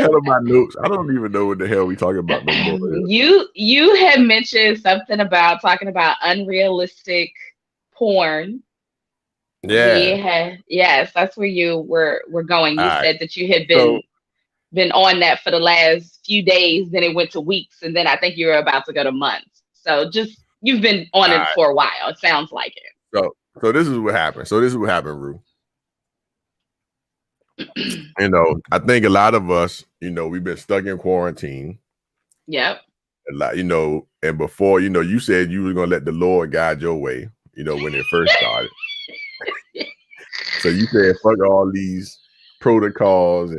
hell are my notes? I don't even know what the hell we talking about no more. You had mentioned something about talking about unrealistic porn. Yeah. Yes, that's where you were going. All You right. said that you had So been on that for the last few days, then it went to weeks, and then I think you were about to go to months. So just you've been on all it right. for a while. It sounds like So this is what happened. Rue. it. I think a lot of us, we've been stuck in quarantine. Yep. A lot, and before, you said you were gonna let the Lord guide your way, when it first started. So you said fuck all these protocols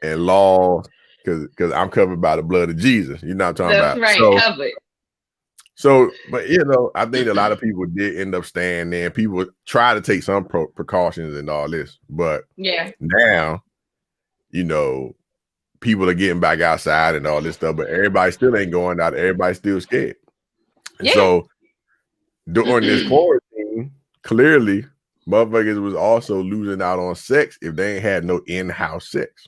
and laws because I'm covered by the blood of Jesus. You know what I'm talking That's about? right. Covered. But I think a lot of people did end up staying there. People try to take some precautions and all this, but Yeah. now, people are getting back outside and all this stuff, but everybody still ain't going out. Everybody's still scared. And so during this quarantine, clearly, motherfuckers was also losing out on sex if they ain't had no in-house sex,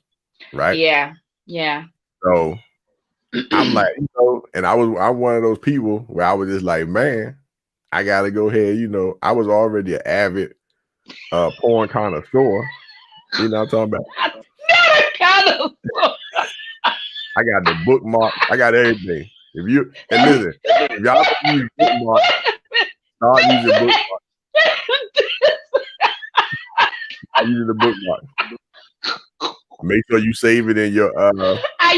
right? Yeah. Yeah. So I'm like, and I'm one of those people where I was just like, man, I gotta go ahead. I was already an avid porn connoisseur. You know what I'm talking about? I got the bookmark. I got everything. Listen, if y'all don't use bookmark, start using bookmark. I use the bookmark. Make sure you save it in your. I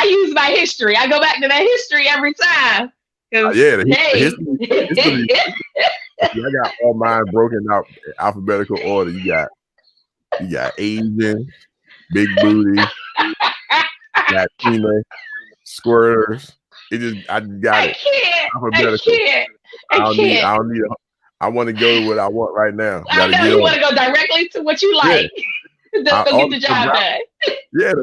use my history. I go back to that history every time. The history. I got all mine broken out in alphabetical order. You got Asian, big booty, Latina, squirters. I just got it. I can't. I don't need. I want to go to what I want right now. I know you want to go directly to what you like. Yeah. Go get the job done. Yeah,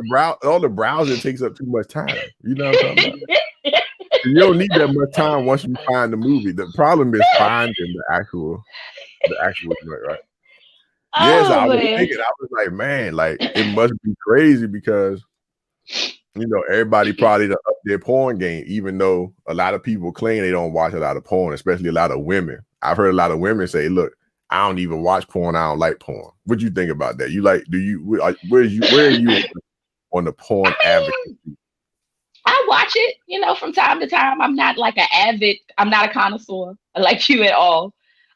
all the browsing takes up too much time. You know what I'm talking about? You don't need that much time once you find the movie. The problem is finding the actual joint, right? Yes, I was thinking. I was like, man, like it must be crazy because everybody probably up their porn game, even though a lot of people claim they don't watch a lot of porn, especially a lot of women. I've heard a lot of women say, look, I don't even watch porn. I don't like porn. What do you think about that? Where are you on the porn advocacy? I watch it, from time to time. I'm not like I'm not a connoisseur like you at all.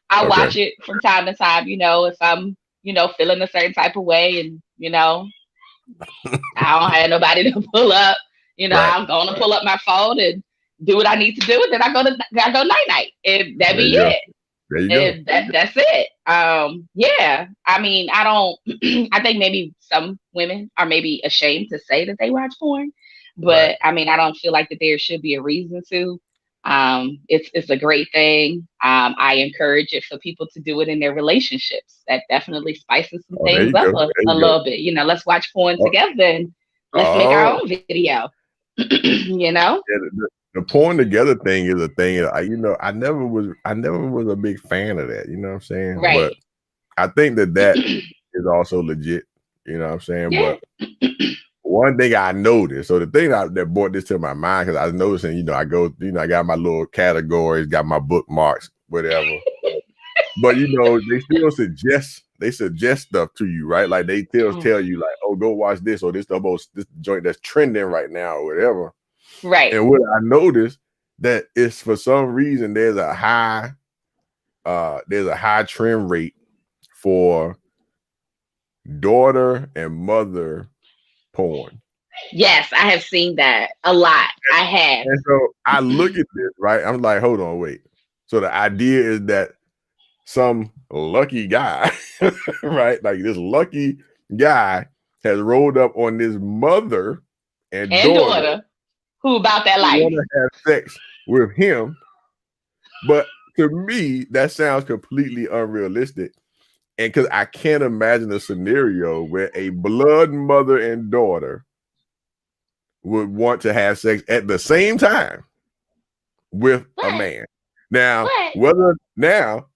I watch it from time to time, if I'm, feeling a certain type of way and, I don't have nobody to pull up, I'm going to pull up my phone and do what I need to do. And then I go night night. And that be it. There you go. That's it. Yeah. I mean, I don't, I think maybe some women are maybe ashamed to say that they watch porn, but I mean, I don't feel like that there should be a reason to. It's a great thing. I encourage it for people to do it in their relationships. That definitely spices some things up a little bit. Let's watch porn together and let's make our own video. Yeah, the porn together thing is a thing. I never was a big fan of that. You know what I'm saying? Right. But I think that is also legit. You know what I'm saying? Yeah. But one thing I noticed, so the thing that brought this to my mind, because I was noticing, I go, I got my little categories, got my bookmarks, whatever. But they still suggest stuff to you, right? Like they still tell you, like, oh, go watch this or this joint that's trending right now or whatever. Right. And what I noticed that is for some reason there's a high trend rate for daughter and mother porn. Yes, I have seen that a lot. I have. And so I look at this, right? I'm like, hold on, wait. So the idea is that some lucky guy, right? Like this lucky guy has rolled up on this mother and daughter who about that life want to have sex with him. But to me, that sounds completely unrealistic. And because I can't imagine a scenario where a blood mother and daughter would want to have sex at the same time with a man. Now,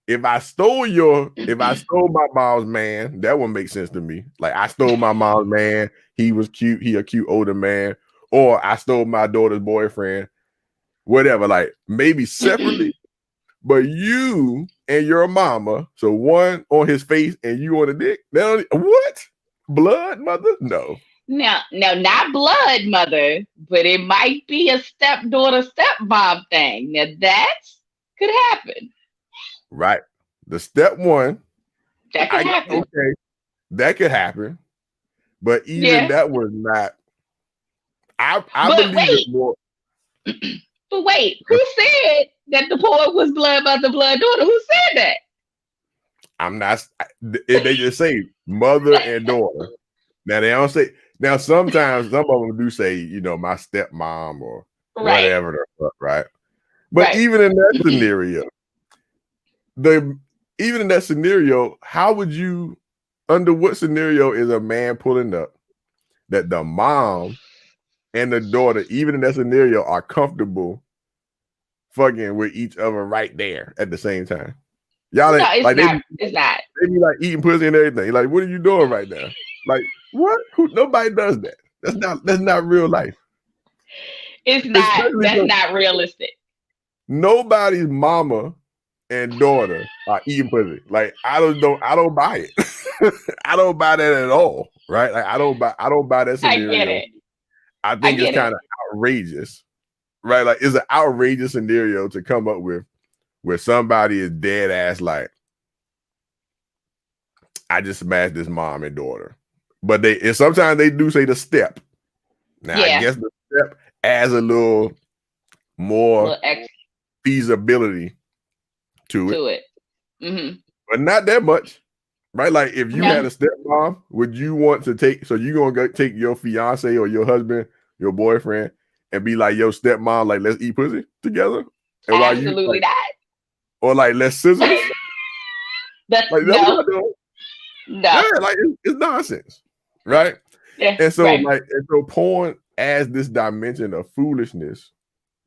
if I stole my mom's man, that would make sense to me. Like I stole my mom's man, he was cute, he a cute older man, or I stole my daughter's boyfriend, whatever. Like maybe separately, but you and your mama, so one on his face and you on the dick. What? Blood mother? No. Now, not blood mother, but it might be a stepdaughter, stepmom thing. Now that could happen. Right. The step one. That could happen. Okay. That could happen. But even that was not. I believe it more. But wait, who said that the boy was blood mother, blood daughter? Who said that? I'm not. They just say mother and daughter. Now they don't say. Now sometimes some of them do say, my stepmom or whatever, right? But even in that scenario, how would you? Under what scenario is a man pulling up that the mom and the daughter, even in that scenario, are comfortable fucking with each other right there at the same time? Y'all it's not. They be like eating pussy and everything. Like, what are you doing right now? Like, what? Nobody does that. That's not real life. It's not. That's not realistic. Nobody's mama and daughter are eating pussy. Like, I don't buy it. I don't buy that at all. Right? Like, I don't buy that scenario. I get it. I think it's kind of outrageous. Right? Like, it's an outrageous scenario to come up with where somebody is dead ass like, I just smashed this mom and daughter. But sometimes they do say the step. Now I guess the step adds a little more feasibility to it. Mm-hmm. But not that much. Right? Like if you had a stepmom, would you want to take, so you're gonna take your fiance or your husband, your boyfriend, and be like, yo, stepmom, like let's eat pussy together? And absolutely not. Or like let's scissors? That's like, no. Yeah, like it's nonsense. Right? Yeah. And so porn adds this dimension of foolishness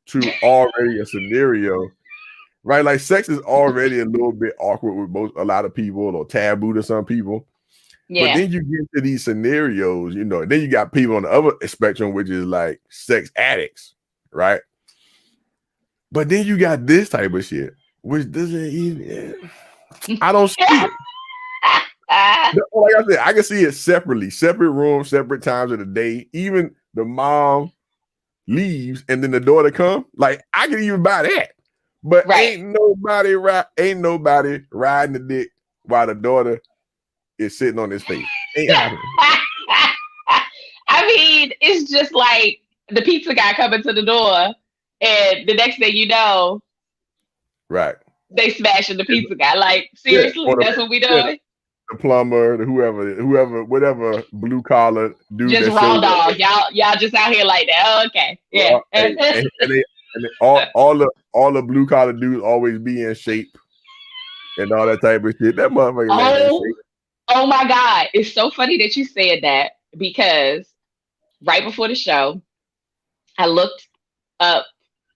to already a scenario. Right, like sex is already a little bit awkward with a lot of people, or taboo to some people. Yeah. But then you get to these scenarios, then you got people on the other spectrum, which is like sex addicts, right? But then you got this type of shit, which doesn't even. I don't see it. Like I said, I can see it separately, separate rooms, separate times of the day. Even the mom leaves and then the daughter comes. Like I can even buy that. But ain't nobody riding the dick while the daughter is sitting on his face. Ain't happening. I mean, it's just like the pizza guy coming to the door, and the next thing you know, right? They smashing the pizza guy. Like seriously, that's what we doing. The plumber, whoever, whatever blue collar dude. Just raw dog. Y'all just out here like that. Oh, okay, yeah. And all the blue collar dudes always be in shape and all that type of shit. That motherfucker. Oh my God. It's so funny that you said that, because right before the show, I looked up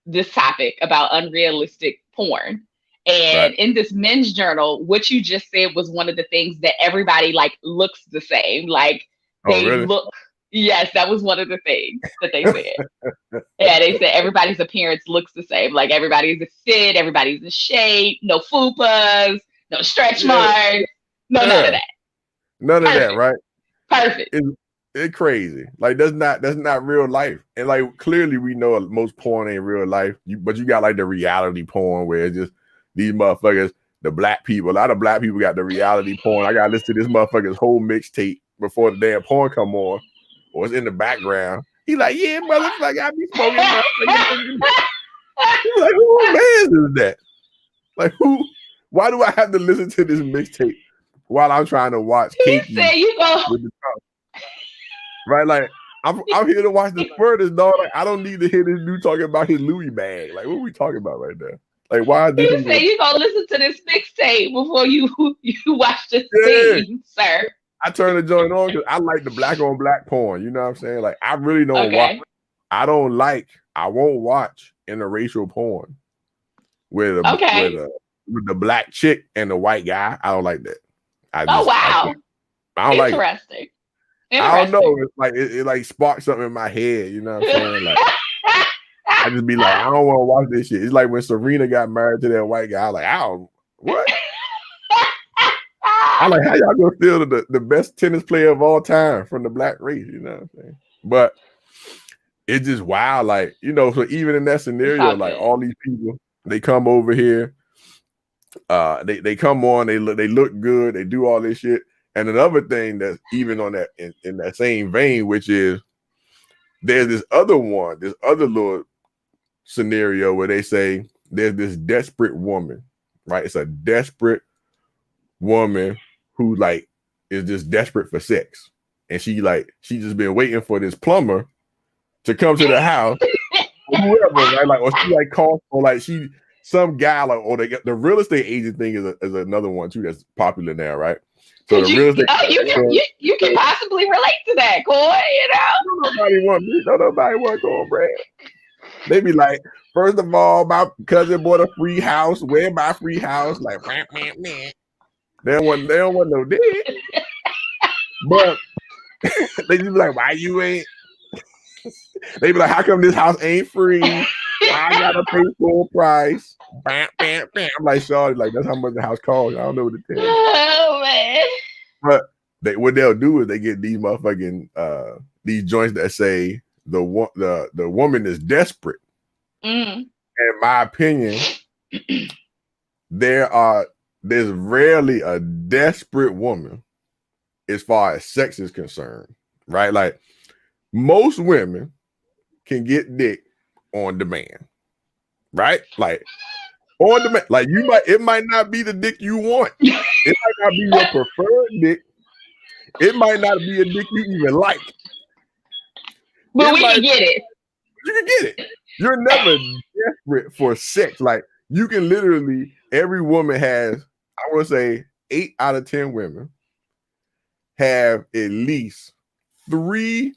this topic about unrealistic porn. And in this men's journal, what you just said was one of the things that everybody like looks the same. Like they look. Yes, that was one of the things that they said. Yeah, they said everybody's appearance looks the same. Like everybody's fit, everybody's in shape, no fupas, no stretch marks, none of that. None of that, right? Perfect. It's crazy. Like that's not real life. And like clearly we know most porn ain't real life. But you got like the reality porn where it's just these motherfuckers, the black people. A lot of black people got the reality porn. I gotta listen to this motherfucker's whole mixtape before the damn porn come on. Or it's in the background. He's like, yeah, motherfucker, I be smoking. He's like, who man is that? Like, who? Why do I have to listen to this mixtape while I'm trying to watch Cakey with the top? Right? Like, I'm here to watch the furthest, dog. Like, I don't need to hear this dude talking about his Louis bag. Like, what are we talking about right now? Like, why is this? You say you gonna listen to this mixtape before you watch the scene, sir. I turn the joint on because I like the black on black porn. You know what I'm saying? Like, I really don't watch. I won't watch interracial porn with a with the black chick and the white guy. I don't like that. Oh wow. I don't like it. Interesting. I don't know. It's like it like sparks something in my head. You know what I'm saying? Like I just be like, I don't want to watch this shit. It's like when Serena got married to that white guy. I'm like, I don't what? I'm like, how y'all gonna steal the best tennis player of all time from the black race? You know what I'm saying? But it's just wild. Like, you know, so even in that scenario, like all these people, they come over here, they come on, they look good, they do all this shit. And another thing that's even on that in that same vein, which is there's this other little scenario where they say there's this desperate woman, right? It's a desperate woman who like is just desperate for sex, and she just been waiting for this plumber to come to the house, or whoever, right? Like, or she like calls, or like some guy, like, or they get the real estate agent thing is another one too that's popular now, right? So the real estate, you can possibly relate to that, Coy. You know, nobody want cornbread. They be like, first of all, my cousin bought a free house. Where my free house? Like, they don't want no dick. But they just be like, why you ain't? They be like, how come this house ain't free? I gotta pay full price. Bam, bam, bam. I'm like, sorry, like that's how much the house costs. I don't know what to tell you. Oh man. But what they'll do is they get these motherfucking these joints that say the woman is desperate. In my opinion, there's rarely a desperate woman as far as sex is concerned, right? Like most women can get dick on demand, right? Like on demand. Like it might not be the dick you want. It might not be your preferred dick. It might not be a dick you even like. But we can get it. You can get it. You're never desperate for sex. Like you can literally, every woman has, I want to say 8 out of 10 women have at least 3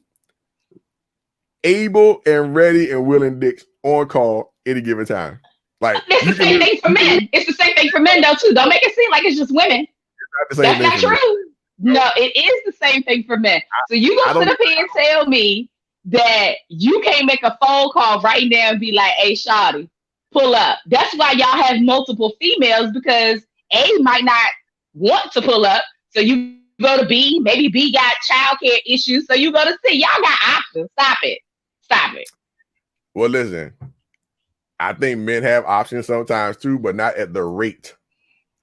able and ready and willing dicks on call any given time. Like it's the same thing for men. It's the same thing for men though too. Don't make it seem like it's just women. That's not true. No, it is the same thing for men. So you gonna sit up here and tell me that you can't make a phone call right now and be like, hey, shawty, pull up. That's why y'all have multiple females, because A might not want to pull up. So you go to B, maybe B got childcare issues. So you go to C. Y'all got options. Stop it. Well, listen, I think men have options sometimes too, but not at the rate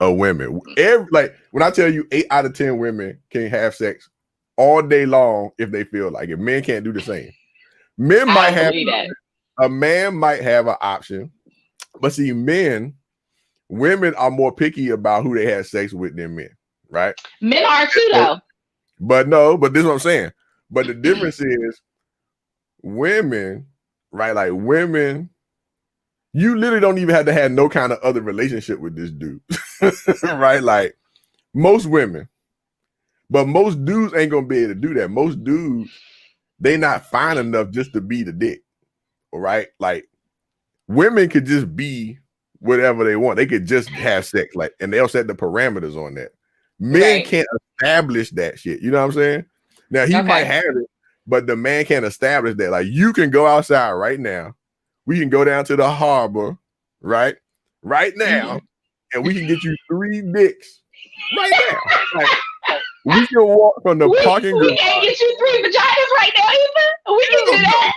of women. Like when I tell you 8 out of 10 women can have sex all day long if they feel like it. Men can't do the same. Men might have a man might have an option, but see, women are more picky about who they have sex with than men, right? Men are too, though. But this is what I'm saying. But the difference is women, right? Like women, you literally don't even have to have no kind of other relationship with this dude, right? Like most women. But most dudes ain't gonna be able to do that. Most dudes, they not fine enough just to be the dick, all right? Like women could just be whatever they want. They could just have sex, like, and they'll set the parameters on that. Men can't establish that shit. You know what I'm saying? Now he might have it, but the man can't establish that. Like you can go outside right now. We can go down to the harbor, right now, and we can get you 3 dicks right now. Like, we can walk from the parking garage. We can't get you 3 vaginas right now either. We can do that.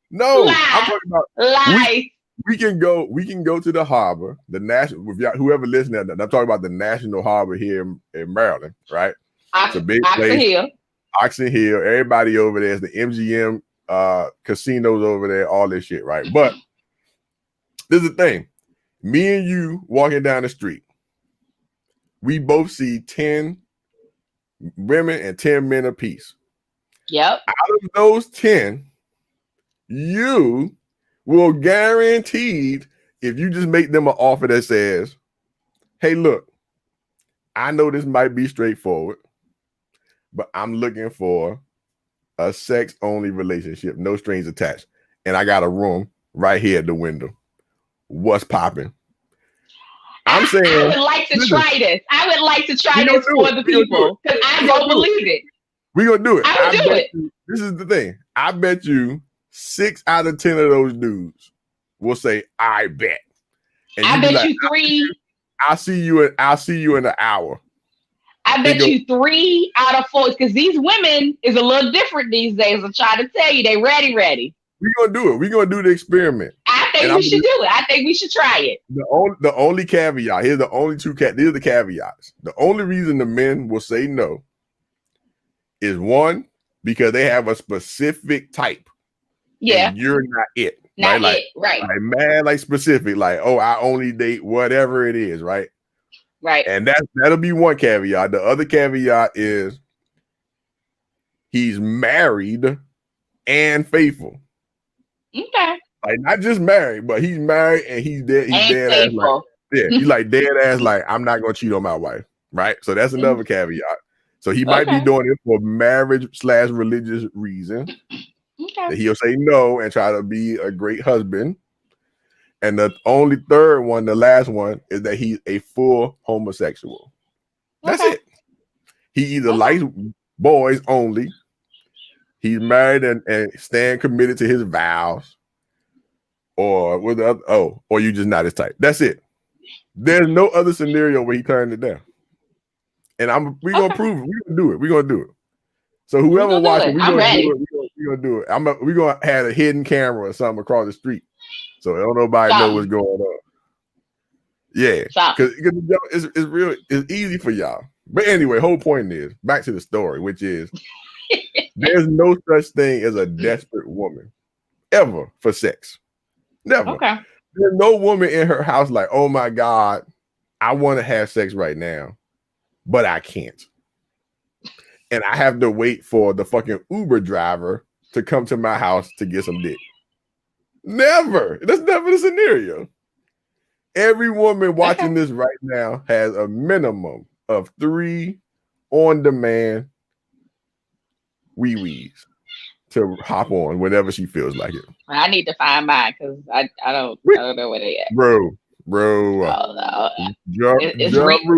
No, I'm talking about lies. We can go to the harbor, the national. Whoever listening, I'm talking about the National Harbor here in Maryland, right? It's a big place. Oxon Hill. Everybody over there is the MGM casinos over there, all this shit, right? But this is the thing. Me and you walking down the street, we both see 10 women and 10 men apiece. Yep. Out of those 10, you will guaranteed, if you just make them an offer that says, hey, look, I know this might be straightforward, but I'm looking for a sex-only relationship, no strings attached. And I got a room right here at the window. What's popping? I'm saying I would like to try this. I would like to try this for the people because I don't believe it. We're gonna do it. I would do it. This is the thing. I bet you 6 out of 10 of those dudes will say, "I bet." And I bet you 3. I'll see you in an hour. I bet you 3 out of 4 because these women is a little different these days. I'm trying to tell you, they ready. We're gonna do it. We're gonna do the experiment. I think we should do it. I think we should try it. The only caveat, here's the only two these are the caveats. The only reason the men will say no is 1, because they have a specific type. Yeah. And you're not it. Not right? It. Right. Like mad, like specific, like, oh, I only date whatever it is, right? Right. And that'll be one caveat. The other caveat is he's married and faithful. Okay. Like not just married, but he's married and he's dead. He's dead ass like, he's like dead ass like, I'm not gonna cheat on my wife, right? So that's another caveat. So he might be doing it for marriage/religious reason. Okay. He'll say no and try to be a great husband. And the only third one, the last one, is that he's a full homosexual. That's it. He either likes boys only, he's married and stand committed to his vows, or or you just not his type. That's it. There's no other scenario where he turned it down. And we're gonna prove it. We're gonna do it. We're gonna do it. So whoever watching, we're gonna do it. We're gonna do it. We're gonna have a hidden camera or something across the street, so don't nobody know what's going on. Yeah, because it's real. It's easy for y'all. But anyway, whole point is back to the story, which is there's no such thing as a desperate woman ever for sex. Never. Okay. There's no woman in her house like, oh my God, I want to have sex right now, but I can't. And I have to wait for the fucking Uber driver to come to my house to get some dick. Never. That's never the scenario. Every woman watching this right now has a minimum of 3 on-demand wee-wees to hop on whenever she feels like it. I need to find mine because I don't know where they at. Bro. Oh, no.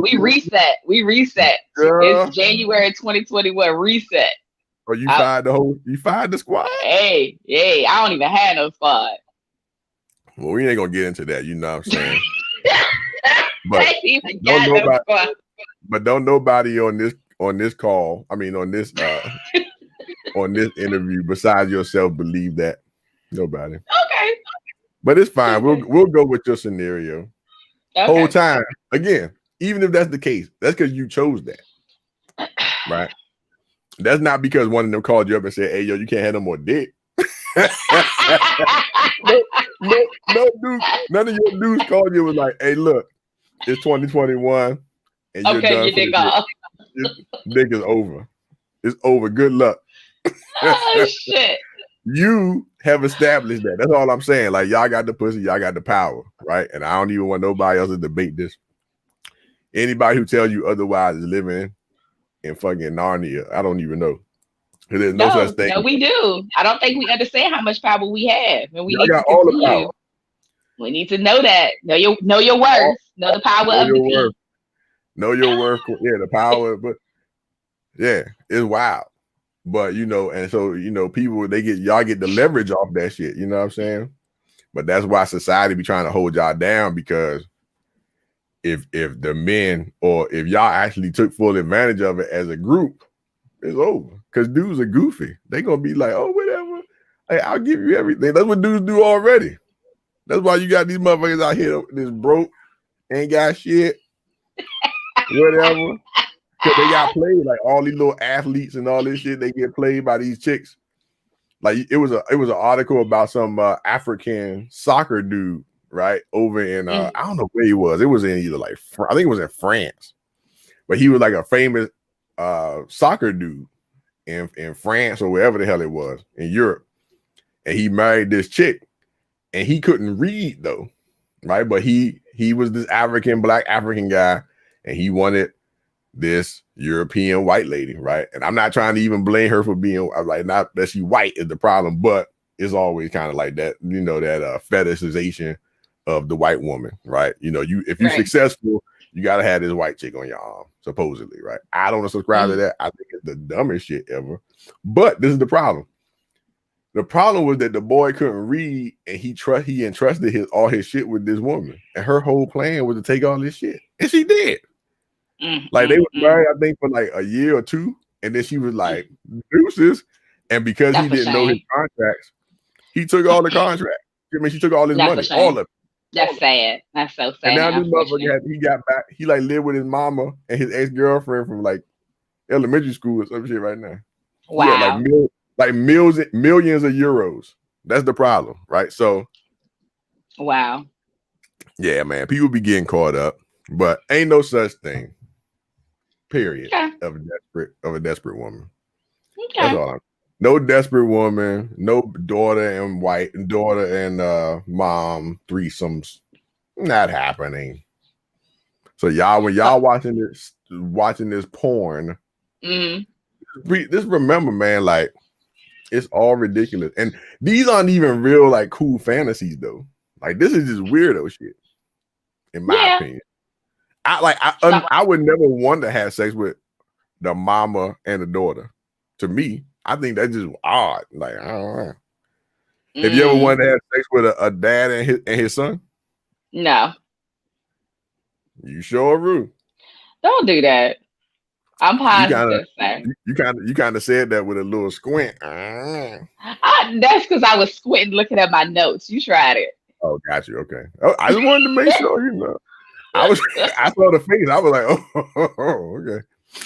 We reset. It's January 2021 reset. Oh, you fired the squad? Hey, I don't even have no squad. Well, we ain't gonna get into that, you know what I'm saying? But don't nobody on this call, I mean on this on this interview besides yourself believe that. Nobody. Okay. But it's fine. We'll go with your scenario. Okay. Whole time. Again, even if that's the case, that's because you chose that. Right? That's not because one of them called you up and said, hey, yo, you can't have no more dick. no dude, none of your dudes called you and was like, hey, look, it's 2021 and you're done. Your dick off. Your dick is over. It's over. Good luck. Oh, shit. You have established that. That's all I'm saying. Like, y'all got the pussy, y'all got the power, right? And I don't even want nobody else to debate this. Anybody who tells you otherwise is living in fucking Narnia. I don't even know. There's no such thing. No, we do. I don't think we understand how much power we have. And we got all the power. We need to know that. Know your worth. Know the power of the people. Know your worth. Yeah, the power. But yeah, it's wild. But and so people y'all get the leverage off that shit. You know what I'm saying? But that's why society be trying to hold y'all down, because if the men or if y'all actually took full advantage of it as a group, it's over. Because dudes are goofy. They gonna be like, oh, whatever. Hey, I'll give you everything. That's what dudes do already. That's why you got these motherfuckers out here this broke, ain't got shit, whatever. Cause they got played, like all these little athletes and all this shit, they get played by these chicks. Like it was an article about some African soccer dude, right? Over in I don't know where he was. It was in either I think it was in France. But he was like a famous soccer dude in France or wherever the hell it was in Europe. And he married this chick and he couldn't read though, right? But he was this black African guy, and he wanted this European white lady, right? And I'm not trying to even blame her for being like, not that she white is the problem, but it's always kind of like that, that fetishization of the white woman, right? You know, if you're Right. successful, you gotta have this white chick on your arm, supposedly, right? I don't subscribe to that. I think it's the dumbest shit ever. But this is the problem. The problem was that the boy couldn't read, and he entrusted all his shit with this woman, and her whole plan was to take all this shit, and she did. Like they were married, I think, for like a year or two, and then she was like, "Deuces," and because he didn't know his contracts, he took all the contracts. I mean, she took all his money, all of it. That's sad. That's so sad. And now this motherfucker he got back. He like lived with his mama and his ex-girlfriend from like elementary school or some shit right now. Wow. Like millions of euros. That's the problem, right? So, wow. Yeah, man, people be getting caught up, but ain't no such thing. Period. Okay. Of a desperate woman. Okay. That's all. No desperate woman. No daughter and mom threesomes. Not happening. So when y'all watching this porn, just remember, man, like it's all ridiculous, and these aren't even real like cool fantasies though. Like this is just weirdo shit, in my opinion. I would never want to have sex with the mama and the daughter. To me, I think that's just odd. Like I don't know. Have you ever wanted to have sex with a dad and his son? No. You sure, Rue? Don't do that. I'm positive. You kind of said that with a little squint. That's because I was squinting looking at my notes. You tried it. Oh, got you. Okay. Oh, I just wanted to make sure, you know. I saw the face. I was like, oh, okay.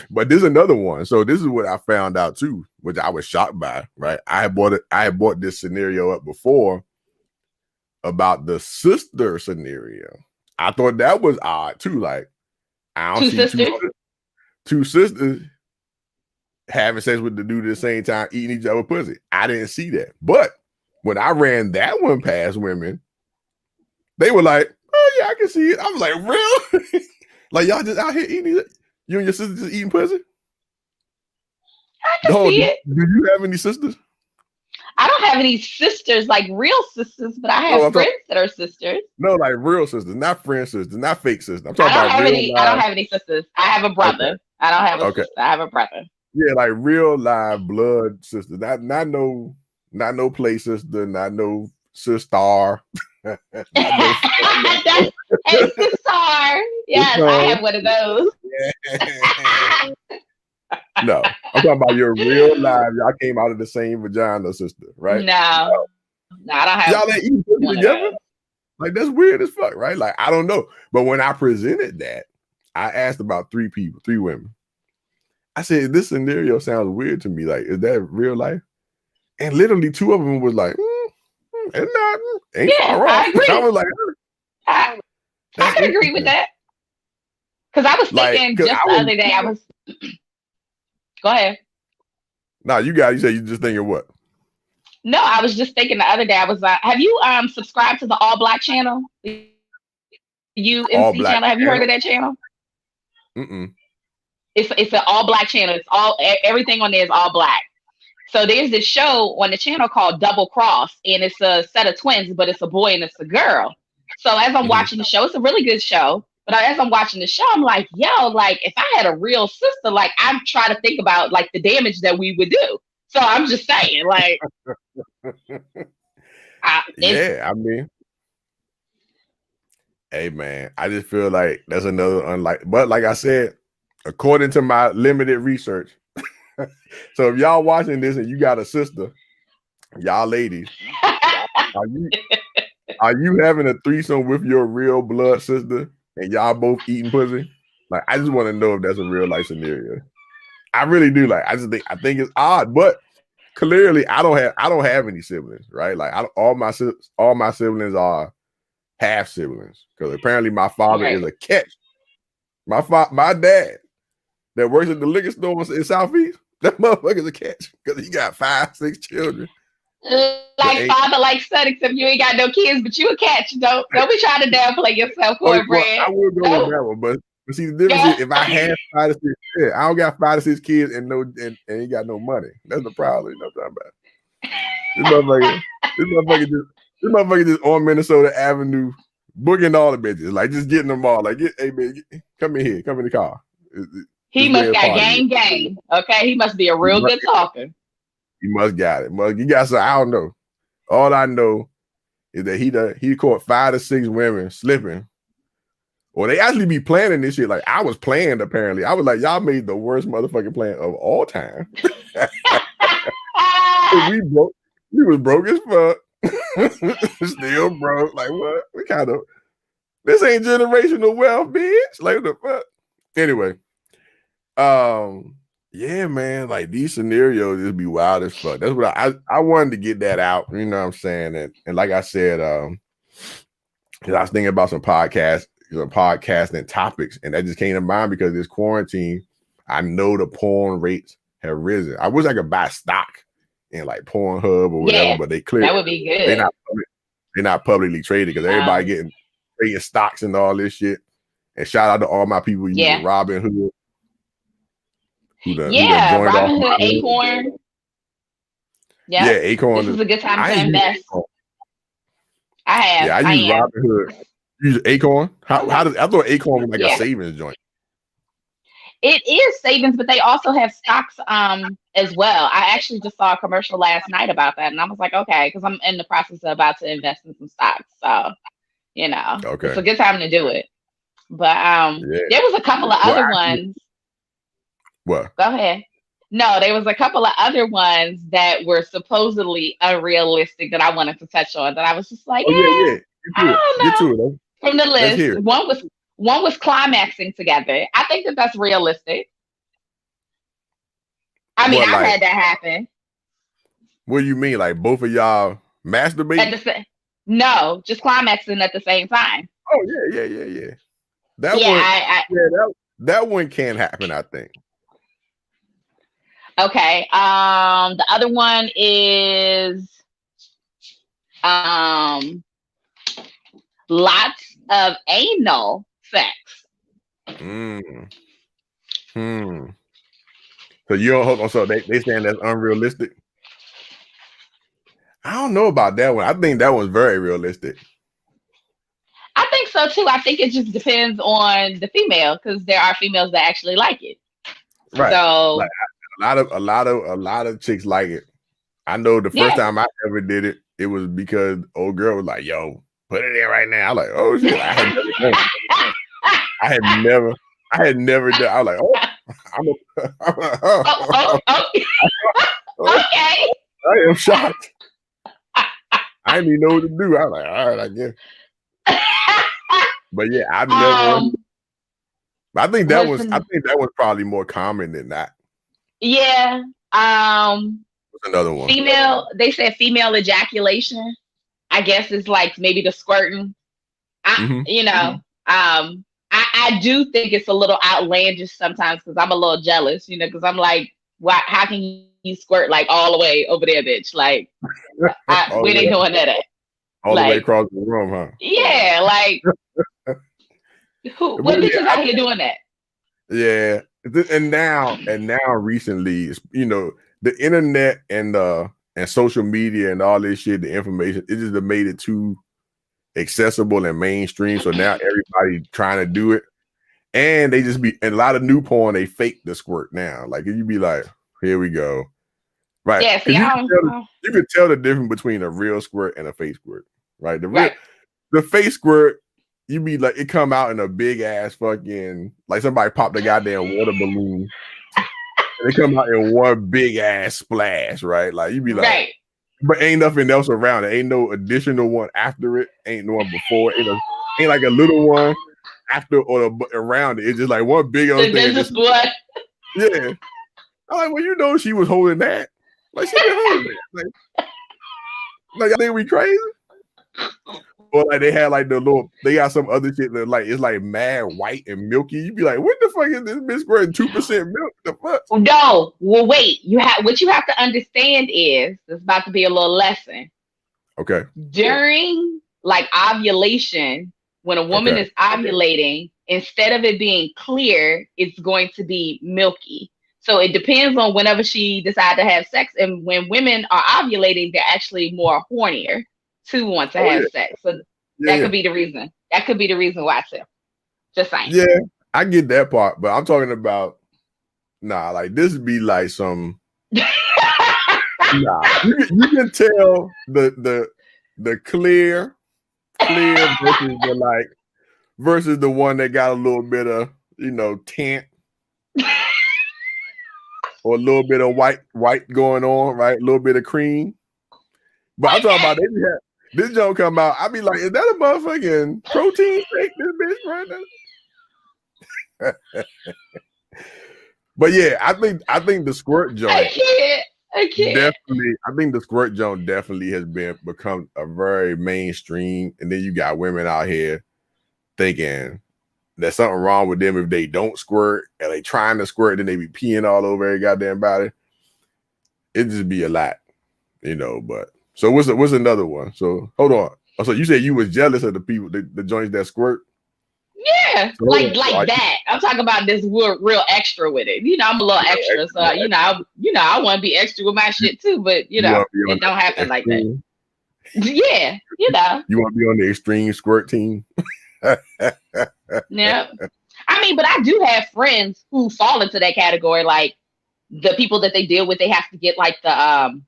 But there's another one. So this is what I found out too, which I was shocked by. Right, I had brought this scenario up before about the sister scenario. I thought that was odd too. Like, I don't see two sisters having sex with the dude at the same time, eating each other pussy. I didn't see that. But when I ran that one past women, they were like, "Oh yeah, I can see it." I was like, "Real? Like y'all just out here eating it? You and your sister just eating pussy?" I can see it. Do you have any sisters? I don't have any sisters, like real sisters, but I have friends that are sisters. No, like real sisters, not friend sisters, not fake sisters. I'm talking about real live. I don't have any sisters. I have a brother. Okay. I don't have a sister. I have a brother. Yeah, like real live blood sisters. Not no play sister, not no sister. That's a sister. Yes, I have one of those. Yeah. No, I'm talking about your real life. Y'all came out of the same vagina, sister, right? No, I don't have. Y'all ain't eating pussy together. Like that's weird as fuck, right? Like I don't know, but when I presented that, I asked about 3 women. I said, "This scenario sounds weird to me. Like, is that real life?" And literally 2 of them was like, "It's not. Ain't far off." I was like, I can agree with that. Because I was thinking just the other day, I was. Go ahead. No, you said you just thinking what? No, I was just thinking the other day. I was like, have you subscribed to the All Black channel? UMC channel. Have you heard of that channel? It's an all black channel. It's everything on there is all black. So there's this show on the channel called Double Cross, and it's a set of twins, but it's a boy and it's a girl. So as I'm watching the show, it's a really good show. But as I'm watching the show, I'm like, yo, like if I had a real sister, like I'm trying to think about like the damage that we would do. So I'm just saying, like, I mean, hey man, I just feel like that's another but like I said, according to my limited research, so if y'all watching this and you got a sister, y'all ladies, are you having a threesome with your real blood sister and y'all both eating pussy? Like, I just want to know if that's a real life scenario. I really do. Like, I think it's odd, but clearly I don't have any siblings, right? Like, all my siblings are half siblings because apparently my father is a catch. My dad that works at the liquor store in Southeast, that motherfucker's a catch because he got 5-6 children. Like father, like son, except you ain't got no kids, but you a catch. Don't be trying to downplay yourself, Cornbread. Well, I will go with that one, but see the difference is if I have 5 to 6, I don't got 5 to 6 kids and ain't got no money. That's the problem. You know what I'm talking about? This motherfucker just on Minnesota Avenue booking all the bitches, like just getting them all. Like, hey man, come in here, come in the car. He must got game. Okay, he must be a real good talker. He must got it. He got some. I don't know. All I know is that he caught 5 to 6 women slipping. Or they actually be planning this shit. Like I was planned. Apparently, I was like, y'all made the worst motherfucking plan of all time. We was broke as fuck. Still broke. Like what? We kind of. This ain't generational wealth, bitch. Like what the fuck? Anyway. Yeah, man, like these scenarios just be wild as fuck. That's what I wanted to get that out, you know what I'm saying? And like I said, I was thinking about some podcasting topics, and that just came to mind because this quarantine, I know the porn rates have risen. I wish I could buy stock in like Pornhub or whatever, but they clearly that would be good. They're not publicly traded because everybody trading stocks and all this shit. And shout out to all my people using Robinhood. Robinhood, Acorn. Yeah, Acorn. This is a good time to invest. I have. Yeah, I use Robinhood. You use Acorn? How does I thought Acorn was like a savings joint? It is savings, but they also have stocks as well. I actually just saw a commercial last night about that, and I was like, okay, because I'm in the process of about to invest in some stocks, so it's a good time to do it. But there was a couple of other ones. What? Go ahead. No, there was a couple of other ones that were supposedly unrealistic that I wanted to touch on. That I was just like, I don't know. Get to it. From the list, one was climaxing together. I think that's realistic. I mean, I've had that happen. What do you mean? Like both of y'all masturbating? No, just climaxing at the same time. Oh yeah. That one can happen, I think. Okay. The other one is lots of anal sex. So you don't. So they saying that's unrealistic. I don't know about that one. I think that one's very realistic. I think so too. I think it just depends on the female because there are females that actually like it. Right. So like, a lot of chicks like it. I know the first time I ever did it, it was because old girl was like, "Yo, put it in right now." I was like, "Oh shit!" I had never done. I was like, okay. I am shocked. I didn't even know what to do. I was like, all right, I guess. But yeah, I've never. I think that was probably more common than that. Yeah. What's another one? They said female ejaculation. I guess it's like maybe the squirting. I do think it's a little outlandish sometimes because I'm a little jealous, because I'm like, how can you squirt like all the way over there, bitch? Like, we ain't doing that. All the way across the room, huh? Yeah, like, what bitches out here doing that? Yeah, and now recently, the internet and social media and all this shit, the information, it just made it too accessible and mainstream. So now everybody trying to do it, and they just and a lot of new porn, they fake the squirt now. Like you be like, here we go, right? Yeah, you can tell the difference between a real squirt and a fake squirt, right? The fake squirt, you be like, it come out in a big ass fucking, like somebody popped a goddamn water balloon. And they come out in one big ass splash, right? Like you be like, right. But ain't nothing else around it. Ain't no additional one after it. Ain't no one before. Ain't like a little one after or around it. It's just like one big old thing. What? Yeah. I'm like, well, she was holding that. Like she been holding that. Like I think we crazy. Or like they had like they got some other shit that like it's like mad white and milky. You be like, what the fuck is this bitch squirting 2% milk? The fuck? No, well, wait. What you have to understand is it's about to be a little lesson. Okay. During like ovulation, when a woman is ovulating, instead of it being clear, it's going to be milky. So it depends on whenever she decides to have sex. And when women are ovulating, they're actually more hornier to want to have sex. So that could be the reason. That could be the reason why too. Just saying. Yeah, I get that part, but I'm talking about like this would be like some You can tell the clear versus the one that got a little bit of tint or a little bit of white going on, right? A little bit of cream. But I'm talking about this joke come out. I be like, is that a motherfucking protein shake? This bitch right now. But yeah, I think the squirt joint. I can't. Definitely, I think the squirt joint definitely has become a very mainstream, and then you got women out here thinking there's something wrong with them if they don't squirt, and they trying to squirt, then they be peeing all over every goddamn body. It just be a lot, But so what's another one? So hold on. So you said you was jealous of the people, the joints that squirt. Yeah, so like that. I'm talking about this real extra with it. I'm a little extra, so I want to be extra with my shit too. But it don't happen like that. Yeah, You want to be on the extreme squirt team. Yeah, I mean, but I do have friends who fall into that category. Like the people that they deal with, they have to get like the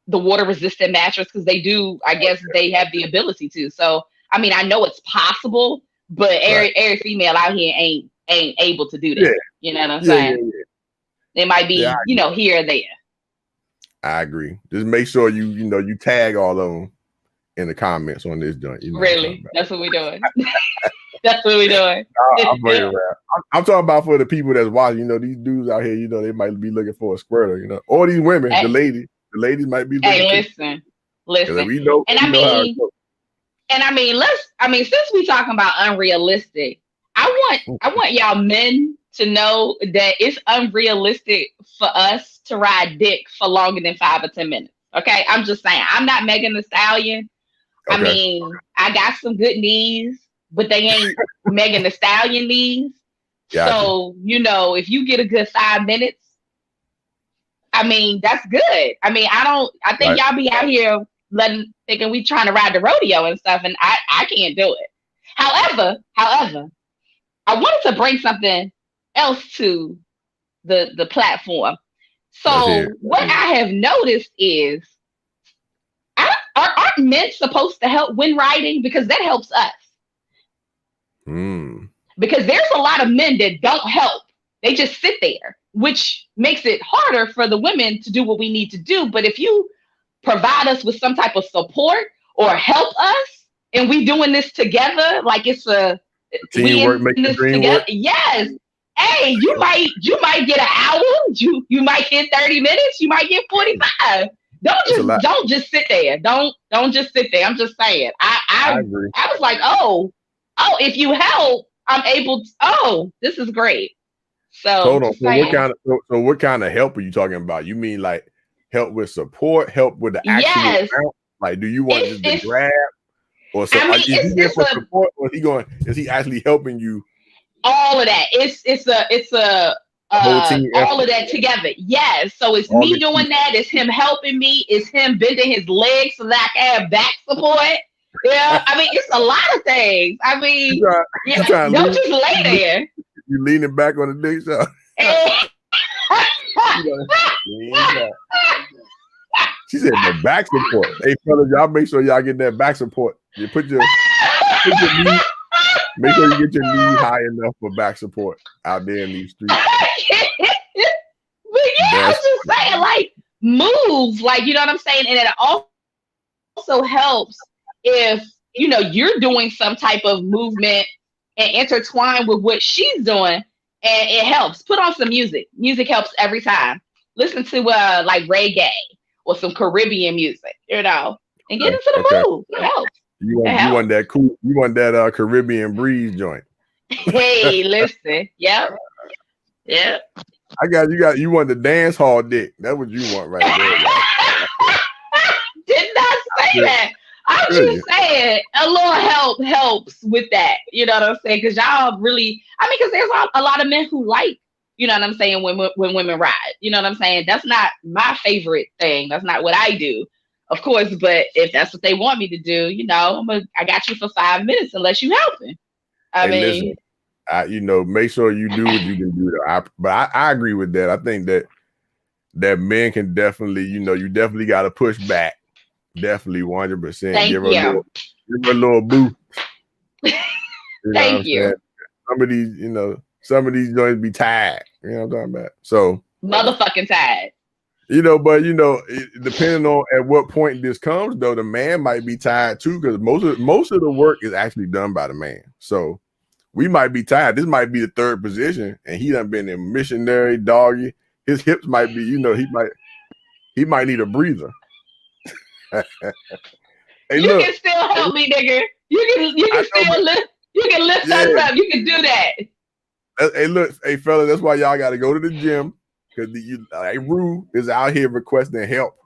water resistant mattress because they do. I guess they have the ability to. So I mean, I know it's possible. But every female out here ain't able to do that. Yeah. You know what I'm saying? Yeah. They might be, here or there. I agree. Just make sure you tag all of them in the comments on this joint. Really? That's what we're doing. That's what we're doing. I'm talking about for the people that's watching. These dudes out here. They might be looking for a squirter. Or these women, the ladies might be. Looking listen. We know. And I mean, since we talking about unrealistic, I want y'all men to know that it's unrealistic for us to ride dick for longer than 5 or 10 minutes. Okay, I'm just saying. I'm not Megan Thee Stallion. Okay. I mean, I got some good knees, but they ain't Megan Thee Stallion knees. Gotcha. So if you get a good 5 minutes, I mean, that's good. I mean, I think y'all be out here thinking we trying to ride the rodeo and stuff, and I can't do it. However, I wanted to bring something else to the platform. So what I have noticed is, aren't men supposed to help when riding? Because that helps us. Because there's a lot of men that don't help. They just sit there, which makes it harder for the women to do what we need to do. But if you provide us with some type of support or help us, and we doing this together, like it's a teamwork makes the dream work. Yes. Hey, you might get an hour. You might get 30 minutes. You might get 45. Don't just sit there. Don't just sit there. I'm just saying. I agree. I was like, oh, if you help, I'm able to. Oh, this is great. So hold on. So what kind of help are you talking about? You mean like help with support, help with the actual amount? Like, do you want just the grab or something? Is he there for support, or is he actually helping you? All of that. It's a whole team all of that together. Yes. So it's all me doing that. It's him helping me. It's him bending his legs so that I can have back support. Yeah. I mean, it's a lot of things. I mean, don't just lay there. You leaning back on the dick shot. She said the back support. Hey fellas, y'all make sure y'all get that back support. You put your knee, make sure you get your knee high enough for back support out there in these streets. But yeah, I was just saying, like, move, like, you know what I'm saying? And it also helps if you're doing some type of movement and intertwine with what she's doing, and it helps. Put on some music. Music helps every time. Listen to like reggae or some Caribbean music, and get into the mood. It helps. You want that cool? You want that Caribbean breeze joint? Hey, listen. Yep. You want the dance hall dick? That's what you want right there. Did not say that. I'm just saying a little help helps with that. You know what I'm saying? Because y'all really, because there's a lot of men who like, you know what I'm saying, when women ride. You know what I'm saying? That's not my favorite thing. That's not what I do. of course. But if that's what they want me to do, I got you for 5 minutes unless you helping. I Hey, mean, listen, make sure you do what you can do. But I agree with that. I think that men can definitely, you definitely got to push back. Definitely 100%. Thank Give her you. a little boost. Thank you. Some of these joints be tired. You know what I'm talking about? So motherfucking tired. But depending on at what point this comes, though, the man might be tired too, because most of the work is actually done by the man. So we might be tired. This might be the third position, and he done been in missionary doggy. His hips might be, he might need a breather. Hey, you can still help me, nigga. You can still lift. You can lift us up. You can do that. Hey, look, hey, fella, that's why y'all got to go to the gym, because Rue is out here requesting help.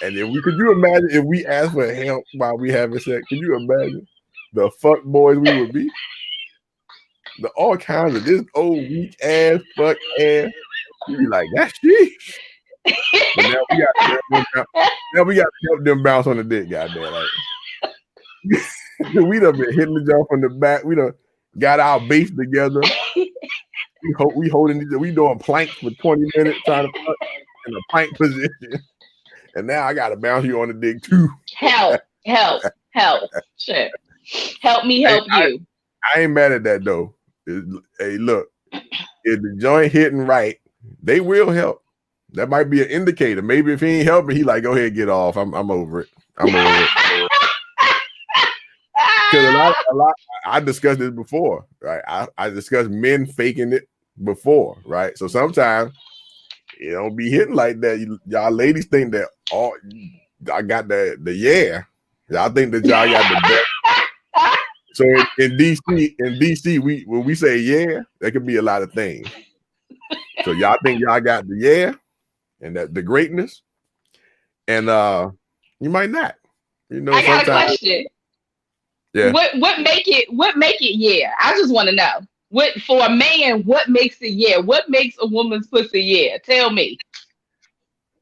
And could you imagine if we asked for help while we having sex? Can you imagine the fuck boys we would be? All kinds of this old weak ass fuck ass. You be like, that's she. But now we got to help them bounce on the dick, goddamn. Like, we done been hitting the jump from the back. We done got our base together. We holding these. We doing planks for 20 minutes trying to fuck in a plank position. And now I got to bounce you on the dick too. Help. Shit. Help me help you. I ain't mad at that though. Hey, look, if the joint hitting right, they will help. That might be an indicator. Maybe if he ain't helping, he like, go ahead, get off. I'm over it. Because a lot. I discussed this before, right? I discussed men faking it before, right? So sometimes it don't be hitting like that. Y'all ladies think that I got the yeah. Y'all think that y'all got the best. So in DC, when we say yeah, that could be a lot of things. So y'all think y'all got the yeah and that the greatness, and you might not. I got a question. Yeah. What make it yeah? I just want to know. For a man, what makes it yeah? What makes a woman's pussy yeah? Tell me.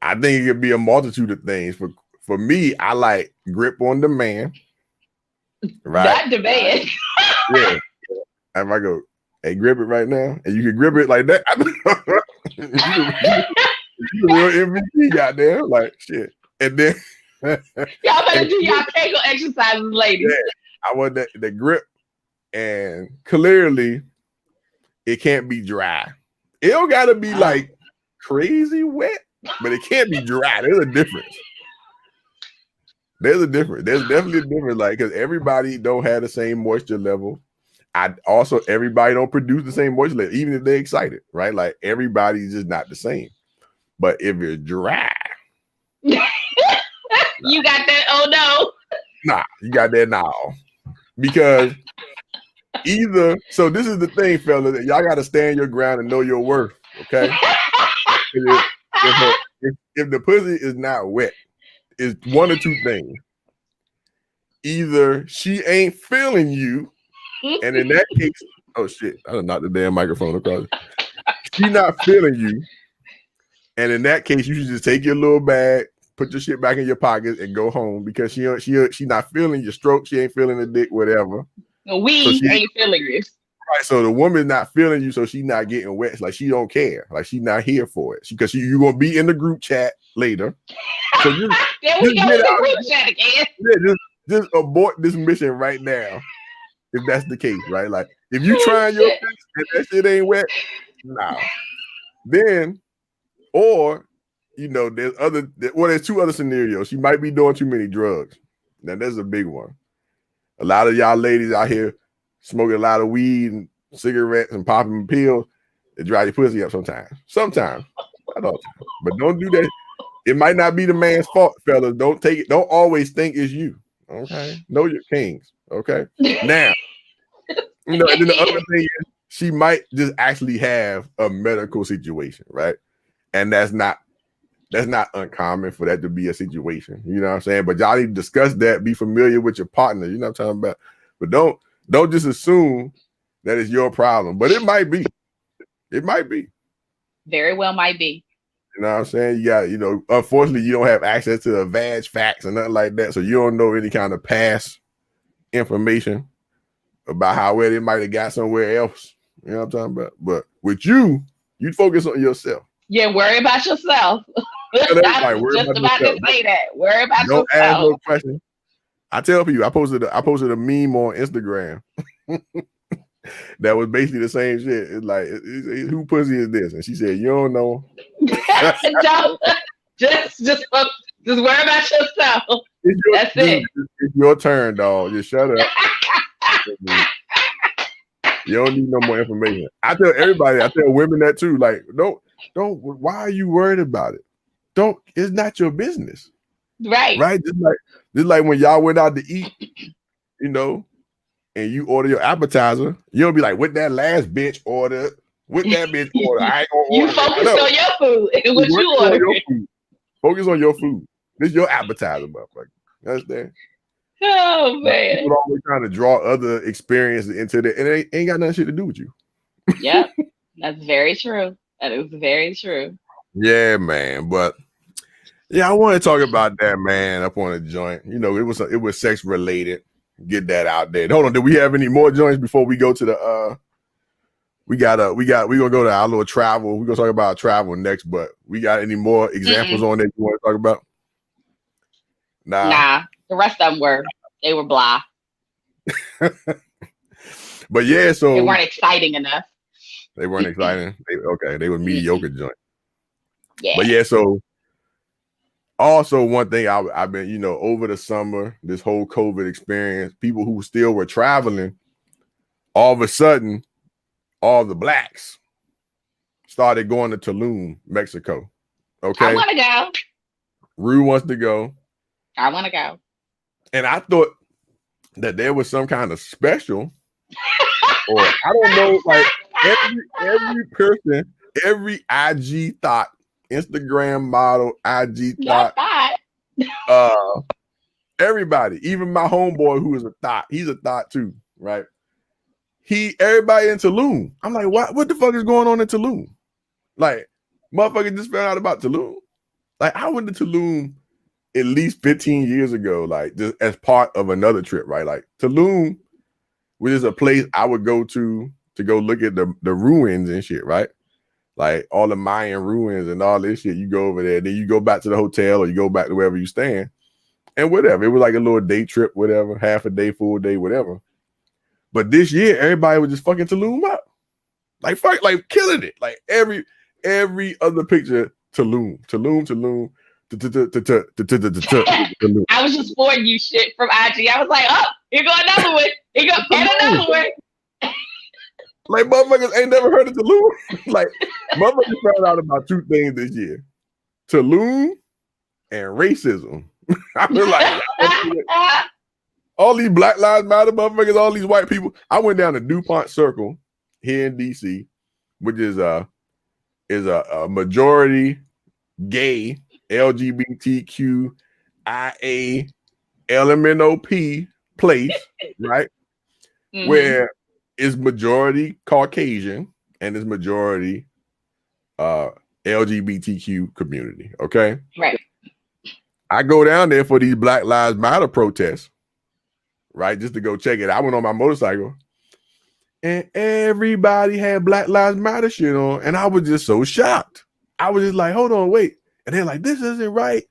I think it could be a multitude of things. For me, I like grip on the man. Right. Not the man. Yeah. If I go, hey, grip it right now, and you can grip it like that. You the real MVP, goddamn, like shit. And then y'all better do y'all Kegel exercises, ladies. Yeah, I want the grip, and clearly it can't be dry. It don't gotta be like crazy wet, but it can't be dry. There's a difference. There's definitely a difference, like, because everybody don't have the same moisture level. Everybody don't produce the same moisture level, even if they're excited, right? Like everybody's just not the same. But if it's dry, you got that? Oh no. Nah, you got that now. Because so this is the thing, fella, that y'all got to stand your ground and know your worth, okay? if the pussy is not wet, it's one or two things. Either she ain't feeling you, and in that case, oh shit, I done knocked the damn microphone across. She not feeling you, and in that case, you should just take your little bag, put your shit back in your pocket, and go home, because she not feeling your stroke, she ain't feeling the dick, whatever. We ain't feeling you. Right, so the woman's not feeling you, so she not getting wet. Like she don't care. Like she not here for it. Because you're gonna be in the group chat later. So there we go in the group chat again. Yeah, just abort this mission right now, if that's the case, right? Like if you trying your best and that shit ain't wet, nah. Then, or there's two other scenarios. She might be doing too many drugs. Now there's a big one. A lot of y'all ladies out here smoking a lot of weed and cigarettes and popping pills. It dry your pussy up sometimes. Sometimes. Not all the time. But don't do that. It might not be the man's fault, fellas. Don't take it. Don't always think it's you. Okay. Know your kings. Okay. Now, and then the other thing is she might just actually have a medical situation, right? And that's not uncommon for that to be a situation. You know what I'm saying? But y'all need to discuss that, be familiar with your partner. You know what I'm talking about? But don't just assume that it's your problem. But it might be. It might be. Very well might be. You know what I'm saying? You got, unfortunately, you don't have access to the vag facts and nothing like that, so you don't know any kind of past information about how well they might have got somewhere else. You know what I'm talking about? But with you focus on yourself. Yeah, worry about yourself. I was just about to say that. Worry about yourself. Don't ask no question. I tell people, I posted a meme on Instagram that was basically the same shit. It's like, who pussy is this? And she said, you don't know. Don't, just worry about yourself. That's it. It's your turn, dog. Just shut up. You don't need no more information. I tell everybody, I tell women that too. Like, don't. Why are you worried about it? It's not your business. Right. Just like when y'all went out to eat, and you order your appetizer, you'll be like, what that last bitch ordered? What that bitch ordered? I ain't gonna order. You focus on your food and what you order. Focus on your food. This is your appetizer, motherfucker. You understand? Oh man. People always trying to draw other experiences into it, and it ain't got nothing shit to do with you. Yep. That's very true. That is very true. Yeah, man. But yeah, I want to talk about that, man, up on a joint. It was sex related. Get that out there. Hold on, do we have any more joints before we go to the we're gonna go to our little travel. We're gonna talk about travel next, but we got any more examples on that you want to talk about? Nah. The rest of them were blah. But yeah, so they weren't exciting enough. They weren't exciting. They were mediocre joint. Yeah. But yeah, so also one thing I've been, over the summer, this whole COVID experience, people who still were traveling, all of a sudden, all the blacks started going to Tulum, Mexico. Okay. I want to go. Rue wants to go. I want to go. And I thought that there was some kind of special, or I don't know, like every person, every IG thought, Instagram model, IG thought, everybody, even my homeboy who is a thought, he's a thought too, right? Everybody in Tulum. I'm like, what the fuck is going on in Tulum? Like, motherfucker just found out about Tulum. Like, I went to Tulum at least 15 years ago, like just as part of another trip, right? Like Tulum, which is a place I would go to go look at the ruins and shit, right? Like all the Mayan ruins and all this shit. You go over there, then you go back to the hotel or you go back to wherever you stand, and whatever. It was like a little day trip, whatever, half a day, full day, whatever. But this year, everybody was just fucking Tulum up, like killing it. Like every other picture, Tulum. I was just forwarding you shit from IG. I was like, oh, here go another one. Here go another one. Like motherfuckers ain't never heard of Tulum. Like motherfuckers found out about two things this year: Tulum and racism. I was like, all these Black Lives Matter motherfuckers, all these white people. I went down to DuPont Circle here in DC, which is a majority gay LGBTQIA LMNOP place, right? Mm-hmm. Where it's majority Caucasian and it's majority LGBTQ community. Okay. Right. I go down there for these Black Lives Matter protests, right? Just to go check it. I went on my motorcycle and everybody had Black Lives Matter shit on. And I was just so shocked. I was just like, hold on, wait. And they're like, this isn't right.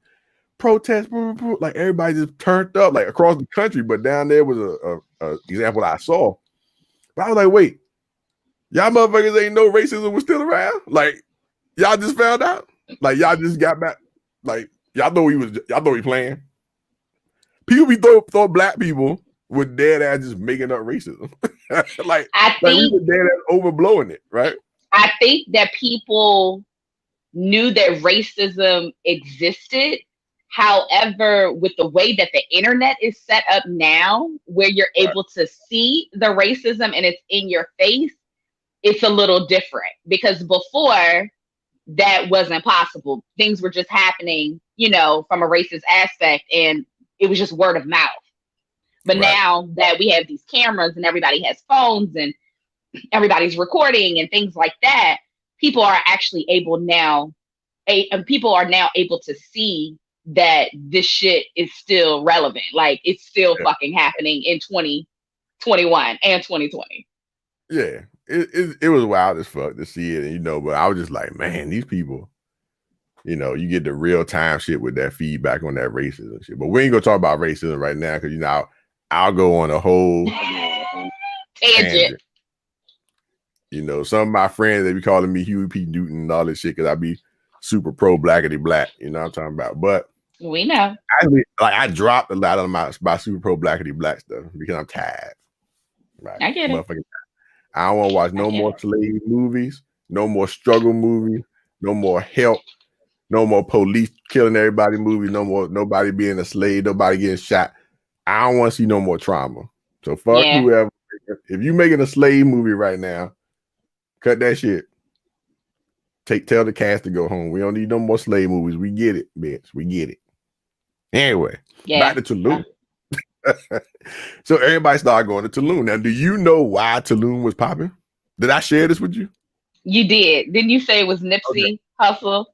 Protest, like everybody just turned up like across the country. But down there was a example I saw. But I was like, wait, y'all motherfuckers ain't know racism was still around? Like, y'all just found out? Like, y'all just got back? Like, y'all know he playing? People be thought black people were dead ass just making up racism. like we were dead ass overblowing it, right? I think that people knew that racism existed. However, with the way that the internet is set up now, where you're able to see the racism and it's in your face, it's a little different because before that wasn't possible. Things were just happening, from a racist aspect and it was just word of mouth. But now that we have these cameras and everybody has phones and everybody's recording and things like that, people are actually able now, people are now able to see that this shit is still relevant. Like it's still fucking happening in 2021 and 2020. Yeah, it was wild as fuck to see it, and but I was just like, man, these people, you get the real time shit with that feedback on that racism shit. But we ain't gonna talk about racism right now because I'll go on a whole tangent. Some of my friends, they be calling me Huey P. Newton and all this shit because I be super pro blackity black. You know what I'm talking about? But we know. I dropped a lot of my super pro blackity black stuff because I'm tired. Right? I get it. I don't want to watch no more slave movies, no more struggle movies, no more help, no more police killing everybody movies, no more nobody being a slave, nobody getting shot. I don't want to see no more trauma. So fuck whoever. If you making a slave movie right now, cut that shit. Tell the cast to go home. We don't need no more slave movies. We get it, bitch. We get it. Anyway, back to Tulum. So everybody started going to Tulum. Now, do you know why Tulum was popping? Did I share this with you? You did. Didn't you say it was Nipsey Hussle?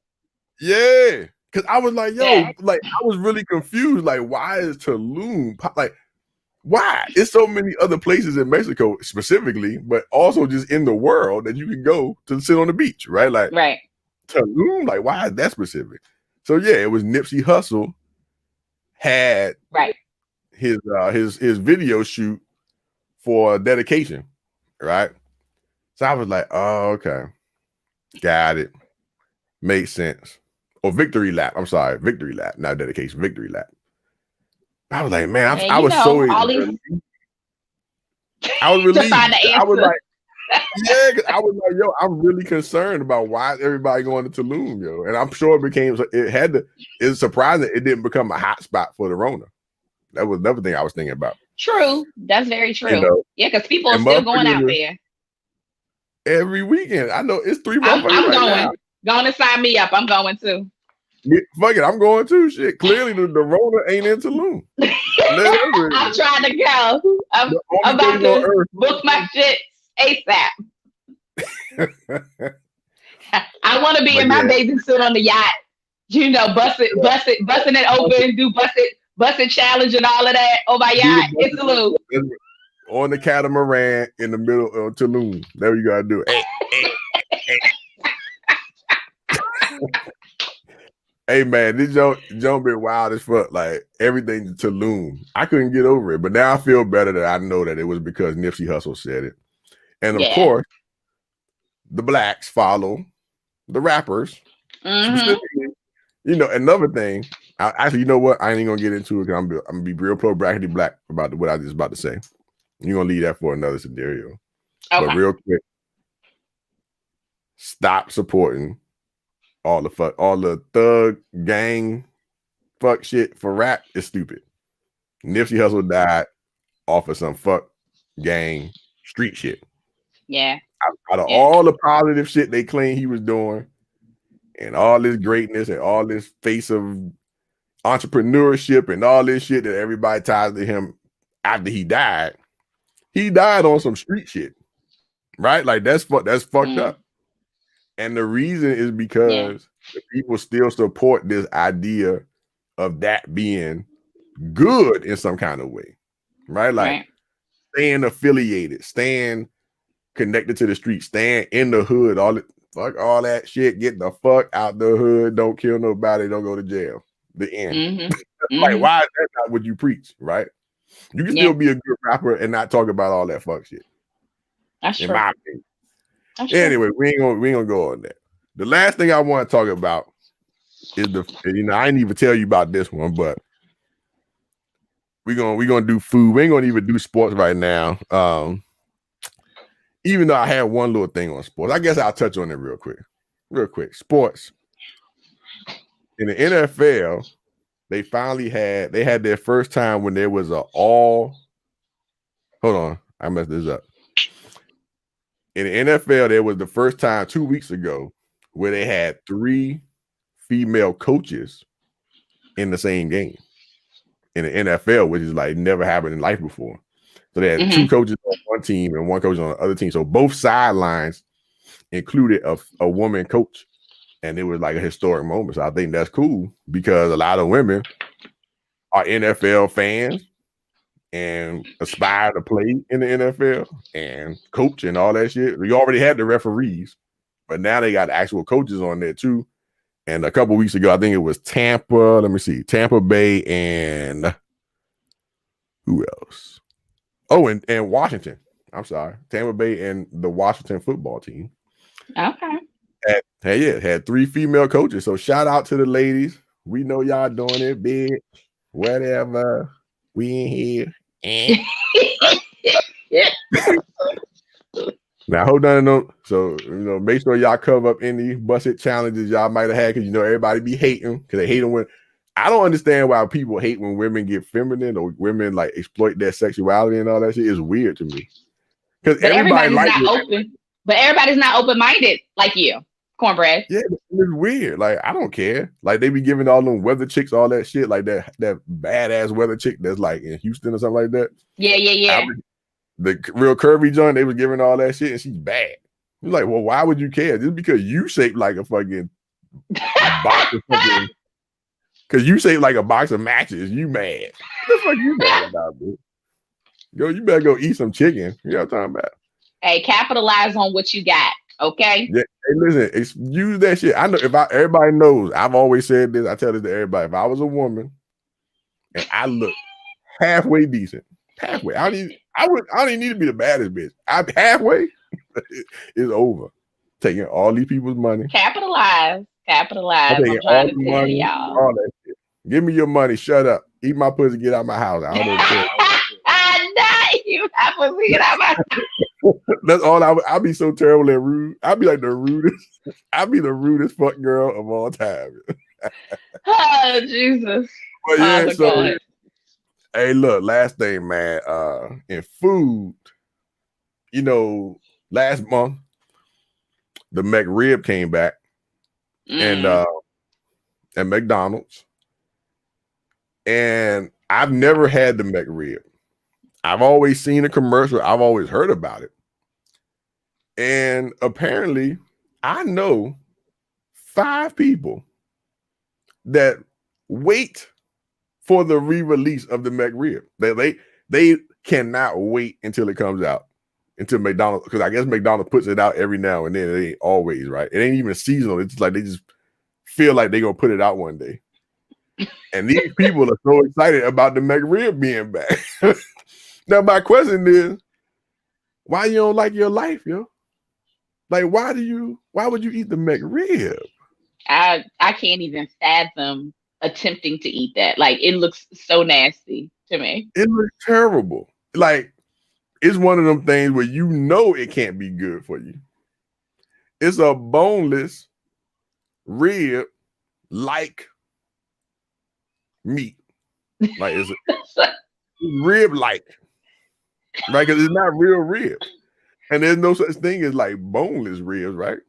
Yeah. Because I was like, I was really confused. Like, why is Tulum pop? Like, why? It's so many other places in Mexico specifically, but also just in the world that you can go to sit on the beach, right? Like, Tulum, like, why is that specific? So yeah, it was Nipsey Hussle had his video shoot for dedication, right? So I was like, oh, okay, got it, makes sense. Or victory lap. I'm sorry, victory lap, not dedication, victory lap. I was like, man, I was so relieved. I was relieved. I was like, yeah, because I was like, yo, I'm really concerned about why everybody going to Tulum, yo. And I'm sure it's surprising it didn't become a hot spot for the Rona. That was another thing I was thinking about. True. That's very true. Yeah, because people are still going out there. Every weekend. I know it's 3 months. I'm going. Going to sign me up. I'm going too. Yeah, fuck it, I'm going too. Shit. Clearly the Rona ain't in Tulum. I'm trying to go. I'm about to book my shit ASAP. I want to be in my bathing suit on the yacht. Busting it open, do busted challenge and all of that on my yacht. It's Tulum. On the catamaran in the middle of Tulum. That's what you gotta do. Hey. Hey man, this joke been wild as fuck. Like everything to Tulum. I couldn't get over it, but now I feel better that I know that it was because Nipsey Hussle said it. And of course, the blacks follow the rappers. Specifically, another thing. Actually, you know what? I ain't gonna get into it because I'm gonna be real pro brackety black about what I was about to say. You're gonna leave that for another scenario. Okay. But real quick, stop supporting all the thug gang fuck shit for rap is stupid. Nipsey Hussle died off of some fuck gang street shit. Yeah. Out of all the positive shit they claim he was doing, and all this greatness and all this face of entrepreneurship and all this shit that everybody ties to him after he died on some street shit. Right? Like that's fucked up. And the reason is because the people still support this idea of that being good in some kind of way, right? Like staying affiliated, staying connected to the street, staying in the hood, all that shit, get the fuck out the hood, don't kill nobody, don't go to jail. The end. Like, why is that not what you preach, right? You can still be a good rapper and not talk about all that fuck shit. That's true. In my opinion. Anyway, we ain't gonna go on that. The last thing I want to talk about is I didn't even tell you about this one, but we're gonna do food. We ain't gonna even do sports right now. Even though I had one little thing on sports, I guess I'll touch on it real quick. Sports in the NFL, they had their first time when there was hold on, I messed this up. In the NFL, there was the first time 2 weeks ago where they had 3 female coaches in the same game in the NFL, which is like never happened in life before. So they had 2 coaches on one team and 1 coach on the other team. So both sidelines included a woman coach. And it was like a historic moment. So I think that's cool because a lot of women are NFL fans and aspire to play in the NFL and coach and all that shit. We already had the referees, but now they got actual coaches on there too. And a couple weeks ago, I think it was Tampa. Let me see, Tampa Bay and who else? Oh, and Washington. I'm sorry, Tampa Bay and the Washington football team. Okay. Had 3 female coaches. So shout out to the ladies. We know y'all doing it big. Whatever. We in here. Now hold on. So make sure y'all cover up any busted challenges y'all might have had because everybody be hating because they hate them when. I don't understand why people hate when women get feminine or women like exploit their sexuality and all that shit. It's weird to me because everybody's not open. But everybody's not open-minded like you, Cornbread. Yeah, it's weird. Like I don't care. Like they be giving all them weather chicks all that shit, like that badass weather chick that's like in Houston or something like that. Yeah. The real curvy joint, they was giving all that shit, and she's bad. You're like, well, why would you care? Just because you shaped like a fucking box of fucking. Because you shaped like a box of matches, you mad. What the fuck you mad about, dude? Yo, you better go eat some chicken. You know what I'm talking about? Hey, capitalize on what you got, okay? Yeah. Hey, listen, use that shit. I know everybody knows. I've always said this. I tell this to everybody. If I was a woman and I looked halfway decent, halfway, I don't even need to be the baddest bitch. I'm halfway. It's over. Taking all these people's money. Capitalize. I'm trying all to tell money, y'all. all that shit. Give me your money. Shut up. Eat my pussy. Get out of my house. I don't care. You have pussy. Get out of my house. That's all. I'll be so terrible and rude. I'll be like the rudest. I'll be the rudest fuck girl of all time. Oh Jesus. But yeah, so hey, look. Last thing, man. In food, last month the McRib came back. And at McDonald's, and I've never had the McRib. I've always seen a commercial. I've always heard about it, and apparently, I know 5 people that wait for the re-release of the McRib. They cannot wait until it comes out. Until McDonald's, because I guess McDonald's puts it out every now and then. It ain't always, right? It ain't even seasonal. It's like they just feel like they're gonna put it out one day. And these people are so excited about the McRib being back. Now, my question is, why you don't like your life, yo? Like, why would you eat the McRib? I can't even fathom attempting to eat that. Like, it looks so nasty to me. It looks terrible. Like, it's one of them things where it can't be good for you. It's a boneless rib like meat. Like it's rib like. Right? Because it's not real rib. And there's no such thing as like boneless ribs, right?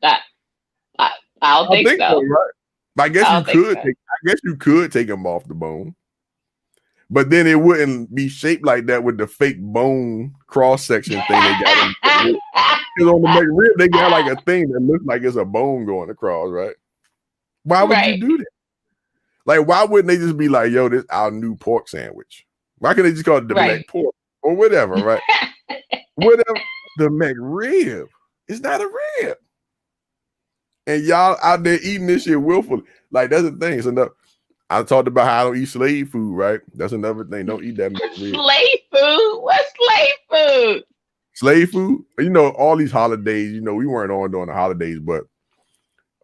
I don't think so. Right? I guess you could take them off the bone. But then it wouldn't be shaped like that with the fake bone cross-section thing they got. Because on the McRib, they got like a thing that looks like it's a bone going across, right? Why would you do that? Like, why wouldn't they just be like, yo, this our new pork sandwich? Why can't they just call it the McPork or whatever, right? Whatever. The McRib. It's not a rib. And y'all out there eating this shit willfully. Like, that's the thing. It's enough. I talked about how I don't eat slave food, right? That's another thing. Don't eat that McRib. Slave food? What's slave food? Slave food? All these holidays, we weren't on during the holidays, but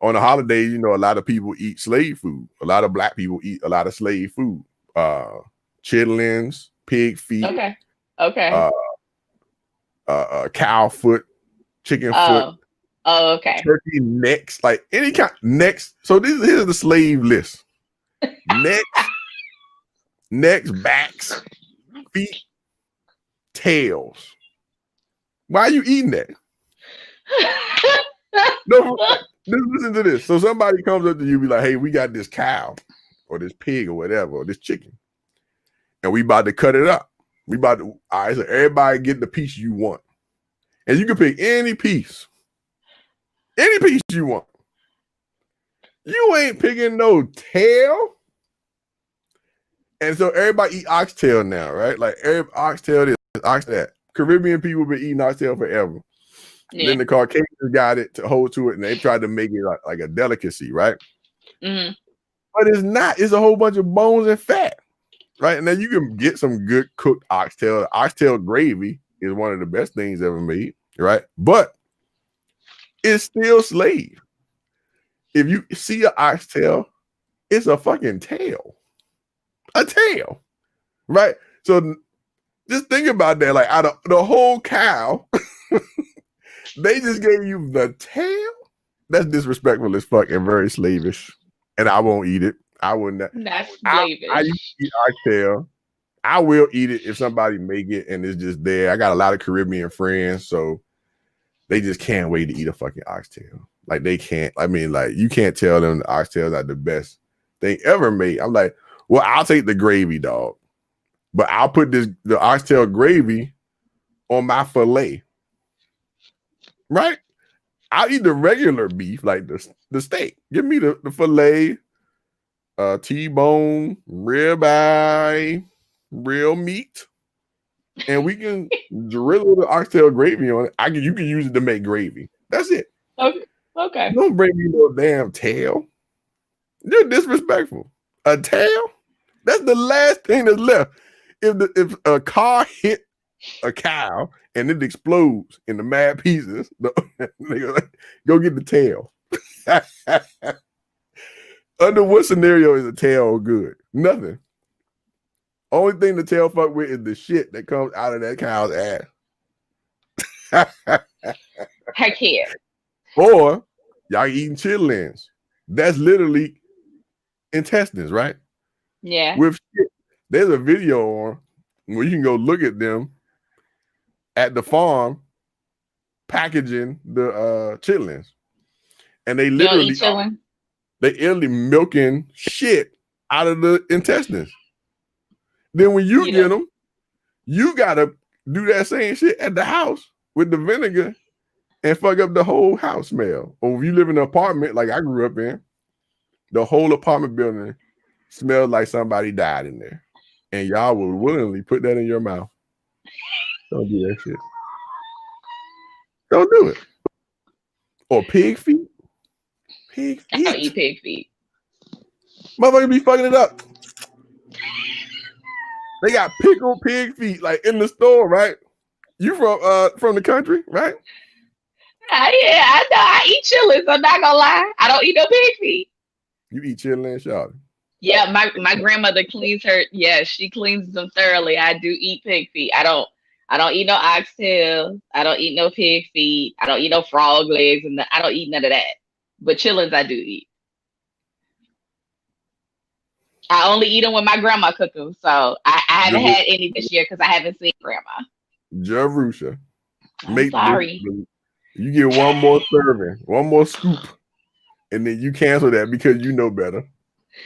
on the holidays, a lot of people eat slave food. A lot of black people eat a lot of slave food. Chitlins, pig feet. Okay. Cow foot, chicken foot. Oh, okay. Turkey necks, like any kind necks. So here's the slave list. Necks, backs, feet, tails. Why are you eating that? No, listen to this. So somebody comes up to you, be like, "Hey, we got this cow, or this pig, or whatever, or this chicken, and we about to cut it up. All right, so everybody get the piece you want, and you can pick any piece you want. You ain't picking no tail. And so everybody eat oxtail now, right? Like every oxtail this, oxtail that. Caribbean people been eating oxtail forever. Yeah. Then the Caucasians got it to hold to it, and they tried to make it like a delicacy, right? Mm-hmm. But it's not. It's a whole bunch of bones and fat, right? And then you can get some good cooked oxtail. Oxtail gravy is one of the best things ever made, right? But it's still slave. If you see an oxtail, it's a fucking tail. A tail, right? So just think about that. Like out of the whole cow, they just gave you the tail. That's disrespectful as fuck and very slavish. And I won't eat it. I wouldn't. That's slavish. I used to eat oxtail. I will eat it if somebody make it and it's just there. I got a lot of Caribbean friends, so they just can't wait to eat a fucking oxtail. Like they can't. I mean, like you can't tell them the oxtails are the best thing ever made. I'm like, well, I'll take the gravy, dog, but I'll put the oxtail gravy on my fillet, right? I'll eat the regular beef, like the steak. Give me the fillet, T-bone, ribeye, real meat, and we can drizzle the oxtail gravy on it. You can use it to make gravy. That's it. Okay. Don't bring me no damn tail. You're disrespectful. A tail? That's the last thing that's left. If a car hit a cow and it explodes into mad pieces, go get the tail. Under what scenario is a tail good? Nothing. Only thing the tail fuck with is the shit that comes out of that cow's ass. Heck yeah. Or y'all eating chitlins. That's literally intestines, right? Yeah. With shit. There's a video on where you can go look at them at the farm packaging the chitlins. And they literally milking shit out of the intestines. Then when you get them, you gotta do that same shit at the house with the vinegar and fuck up the whole house smell. Or if you live in an apartment like I grew up in, the whole apartment building smells like somebody died in there. And y'all will willingly put that in your mouth. Don't do that shit. Don't do it. Or pig feet. Pig feet. I don't eat pig feet. Motherfuckers be fucking it up. They got pickled pig feet like in the store, right? You from the country, right? Yeah, I know. I eat chitlins. I'm not gonna lie. I don't eat no pig feet. You eat chitlins, y'all? Yeah, my grandmother cleans her. Yeah, she cleans them thoroughly. I do eat pig feet. I don't eat no oxtail. I don't eat no pig feet. I don't eat no frog legs, and I don't eat none of that. But chitlins, I do eat. I only eat them when my grandma cooks them. So I haven't had any this year because I haven't seen grandma. Jerusha. I'm sorry. You get one more serving, one more scoop, and then you cancel that because you know better.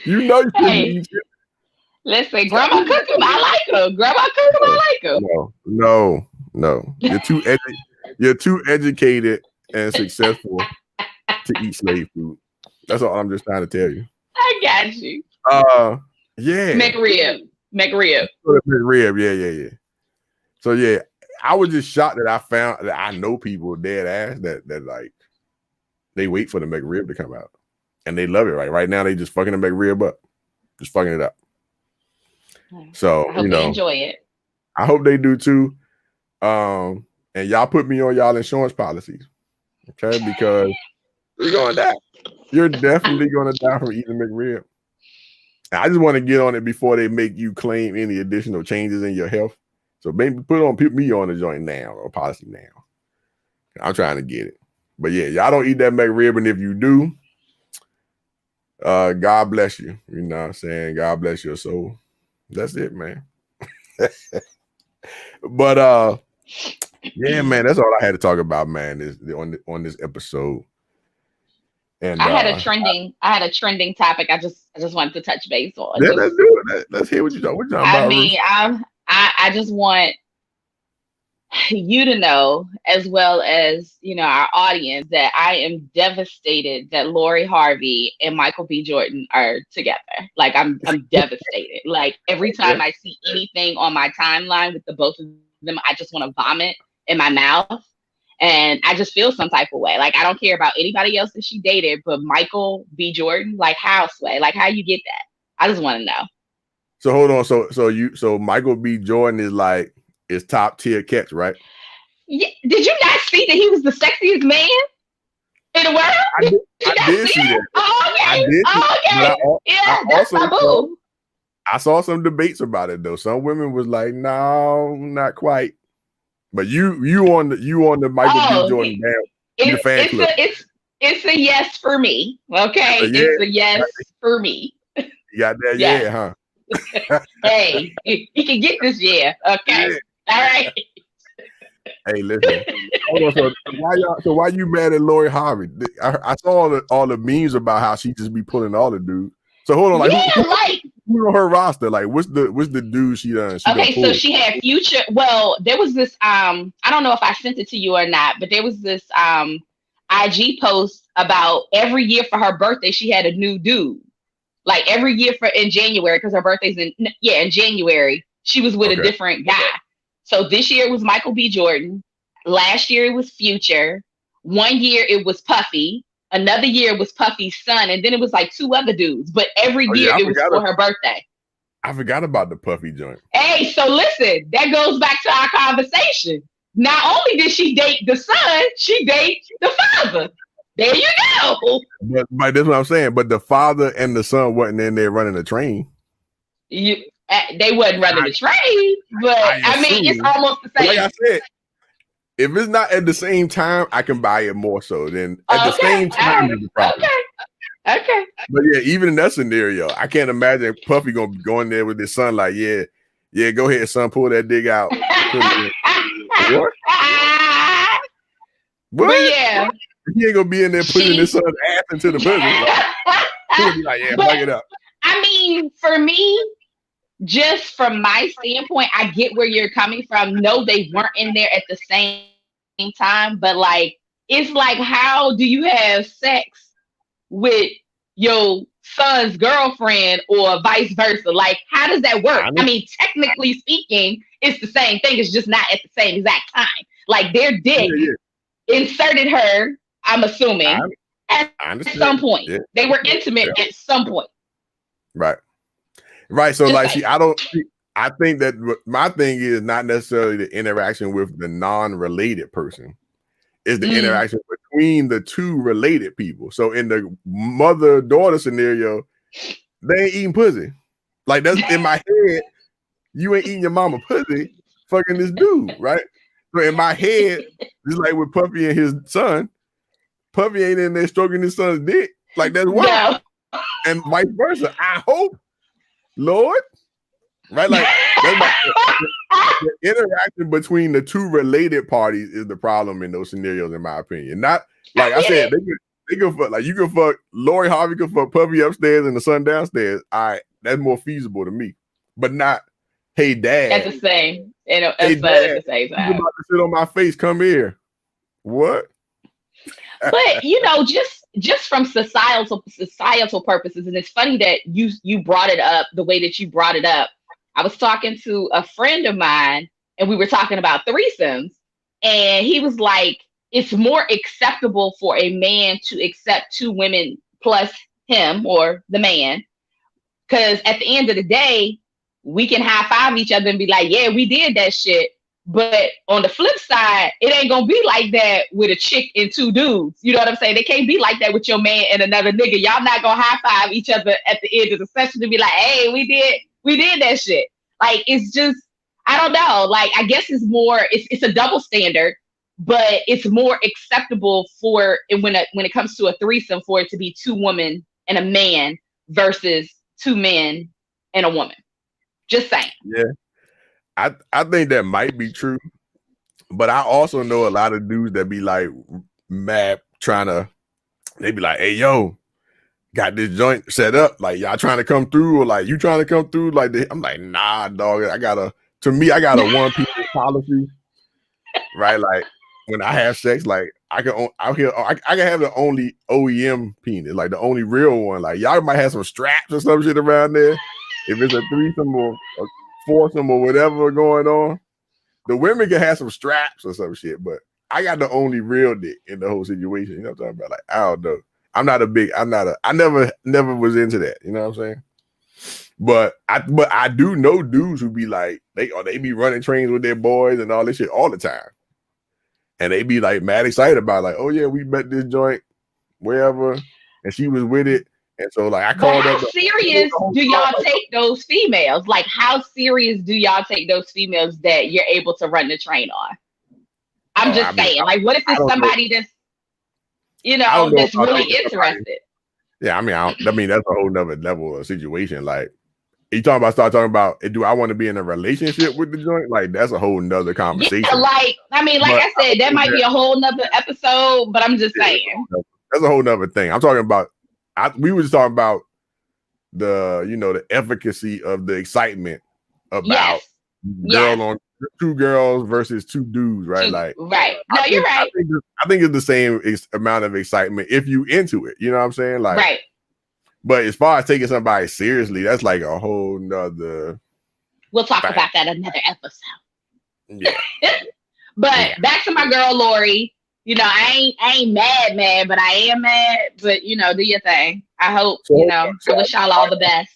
You know you shouldn't eat it. Listen, grandma cook them. I like them. Grandma cook them. I like them. No. You're too educated and successful to eat slave food. That's all I'm just trying to tell you. I got you. Yeah. McRib. McRib, yeah. So yeah, I was just shocked that I found that I know people dead ass that like they wait for the McRib to come out. And they love it right now. They just fucking the McRib up. Just fucking it up. So I hope they enjoy it. I hope they do too. And y'all put me on y'all insurance policies. Okay, because you're gonna die. You're definitely gonna die from eating McRib. I just want to get on it before they make you claim any additional changes in your health. So maybe put me on the joint now or policy now. I'm trying to get it. But yeah, y'all don't eat that McRib, and if you do, God bless you. You know what I'm saying? God bless your soul. That's it, man. But yeah, man, that's all I had to talk about, man, is on this episode. And I had a trending topic. I just wanted to touch base on. Yeah, let's do it. Let's hear what you're talking about. I mean, I just want you to know, as well as our audience, that I am devastated that Lori Harvey and Michael B. Jordan are together. Like I'm devastated. Like every time I see anything on my timeline with the both of them, I just want to vomit in my mouth. And I just feel some type of way. Like I don't care about anybody else that she dated, but Michael B. Jordan, like how Sway? Like how you get that? I just want to know. So hold on. So Michael B. Jordan is top tier catch, right? Yeah. Did you not see that he was the sexiest man in the world? I did see that. Oh, okay. I did. That's my boo. I saw some debates about it though. Some women was like, "No, not quite." But you on the Michael B. Jordan your fan club. It's a yes for me. Okay, it's a yes for me. You got that, yeah, huh? Hey, he can get this, yeah. Okay, all right. Hey, listen. So why you mad at Lori Harvey? I saw all the memes about how she just be pulling all the dudes. So hold on, who's on her roster? Like, what's the dude she done? So she had Future. Well, there was this. I don't know if I sent it to you or not, but there was this IG post about every year for her birthday she had a new dude. Like every year in January, because her birthday's in January, she was with a different guy. So this year it was Michael B. Jordan. Last year it was Future. 1 year it was Puffy. Another year it was Puffy's son. And then it was like 2 other dudes. But every year it was for her birthday. I forgot about the Puffy joint. Hey, so listen, that goes back to our conversation. Not only did she date the son, she dated the father. There you go. But that's what I'm saying. But the father and the son wasn't in there running the train. They wasn't running the train, but I mean, it's almost the same. Like I said, if it's not at the same time, I can buy it more so than at the same time is the problem. Okay. But yeah, even in that scenario, I can't imagine Puffy gonna be going there with his son like, yeah, go ahead, son, pull that dig out. What? But yeah. He ain't gonna be in there pushing his son's ass into the pussy. He'll be like, plug it up. I mean, for me, just from my standpoint, I get where you're coming from. No, they weren't in there at the same time, but like, it's like, how do you have sex with your son's girlfriend or vice versa? Like, how does that work? I mean, technically speaking, it's the same thing. It's just not at the same exact time. Like their dick inserted her, I'm assuming, at some point. Yeah. They were intimate at some point. Right. So just like, I think that my thing is not necessarily the interaction with the non-related person. It's the interaction between the two related people. So in the mother-daughter scenario, they ain't eating pussy. Like that's in my head, you ain't eating your mama pussy, fucking this dude, right? So in my head, just like with Puffy and his son, Puffy ain't in there stroking his son's dick. Like that's wild. No. And vice versa. I hope, Lord, right? Like the interaction between the two related parties is the problem in those scenarios, in my opinion. Not like I said, they can fuck, like you can fuck Lori Harvey can fuck Puffy upstairs and the son downstairs. All right, that's more feasible to me, but not, hey dad. At the same, hey, dad, at the same time. You about to sit on my face? Come here. What? But just from societal purposes, and it's funny that you brought it up the way that you brought it up. I was talking to a friend of mine, and we were talking about threesomes, and he was like, "It's more acceptable for a man to accept 2 women plus him or the man, because at the end of the day, we can high five each other and be like, yeah, we did that shit." But on the flip side, it ain't gonna be like that with a chick and 2 dudes. You know what I'm saying? They can't be like that with your man and another nigga. Y'all not gonna high five each other at the end of the session to be like, hey, we did that shit. Like, it's just, I don't know. Like, I guess it's a double standard, but it's more acceptable for when it comes to a threesome for it to be 2 women and a man versus 2 men and a woman. Just saying. Yeah. I think that might be true, but I also know a lot of dudes that be like mad they be like, hey, yo, got this joint set up. Like, y'all trying to come through, or like, you trying to come through? Like, I'm like, nah, dog. I got a 1 people policy. right? Like when I have sex, like I can have the only OEM penis, like the only real one. Like y'all might have some straps or some shit around there. If it's a threesome or a foursome or whatever going on, the women can have some straps or some shit. But I got the only real dick in the whole situation. You know what I'm talking about? Like I don't know. I never was into that. You know what I'm saying? But I do know dudes who be like they be running trains with their boys and all this shit all the time. And they be like mad excited about like, oh yeah, we met this joint wherever, and she was with it. And so like I called But up. how serious do y'all take those females? Like how serious do y'all take those females that you're able to run the train on? I'm just saying, like, what if it's somebody that's, that's really interested? Yeah, I mean that's a whole nother level of situation. Like you start talking about, do I want to be in a relationship with the joint? Like that's a whole nother conversation. Yeah, like I said, that might be a whole nother episode, but I'm just saying. That's a whole nother thing. I'm talking about we were just talking about the efficacy of the excitement about on two girls versus two dudes, right? Right. No, you're right. I think it's the same amount of excitement if you into it. You know what I'm saying? Like, right. But as far as taking somebody seriously, that's like a whole nother. We'll talk about that another episode. Yeah. But back to my girl Lori. I ain't mad, but I am mad. But do your thing. I hope I wish y'all all the best.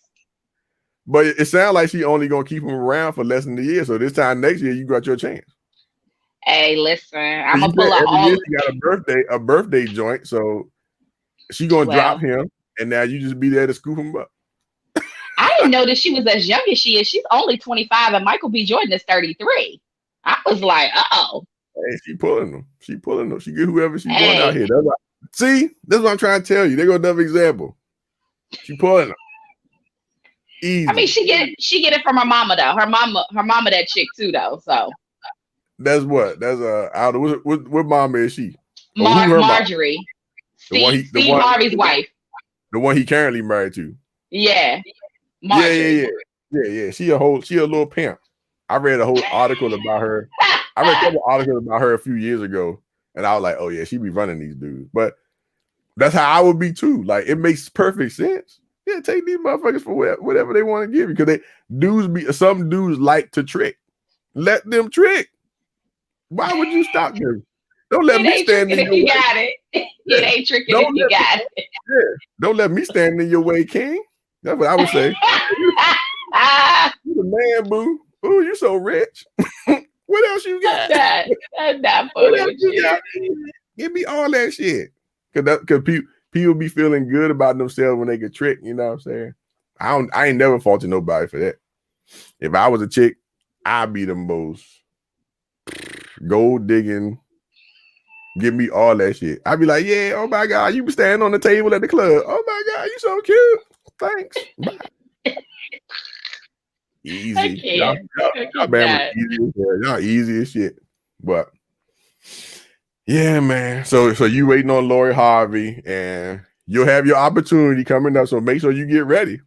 But it sounds like she only gonna keep him around for less than a year. So this time next year, you got your chance. Hey, listen, I'm gonna pull out all. She got a birthday joint, so she gonna drop him, and now you just be there to scoop him up. I didn't know that she was as young as she is. She's only 25, and Michael B. Jordan is 33. I was like, oh. Hey, she pulling them. She get whoever she going out here. That's what I'm trying to tell you. They got another example. She pulling them. Easy. I mean, she get it from her mama though. Her mama that chick too though. So that's what mama is she? Marjorie. Steve Harvey's wife. The one he currently married to. Yeah. Marjorie. Yeah. She a little pimp. I read a whole article about her. I read a couple articles about her a few years ago, and I was like, oh yeah, she be running these dudes. But that's how I would be too. Like it makes perfect sense. Yeah, take these motherfuckers for whatever they want to give you, because some dudes like to trick. Let them trick. Why would you stop them? Don't let me stand in your way. You got it. It ain't tricking if you got it. Yeah. Don't let me stand in your way, King. That's what I would say. You the man, boo. Ooh, you so rich. What else you got? I'm not funny with you. Give me all that shit. Because people be feeling good about themselves when they get tricked. You know what I'm saying? I ain't never faulted nobody for that. If I was a chick, I'd be the most gold digging. Give me all that shit. I'd be like, yeah, oh my God, you be standing on the table at the club. Oh my God, you so cute. Thanks. Bye. Easy. Y'all easy as shit. But yeah, man. So you waiting on Lori Harvey, and you'll have your opportunity coming up. So make sure you get ready.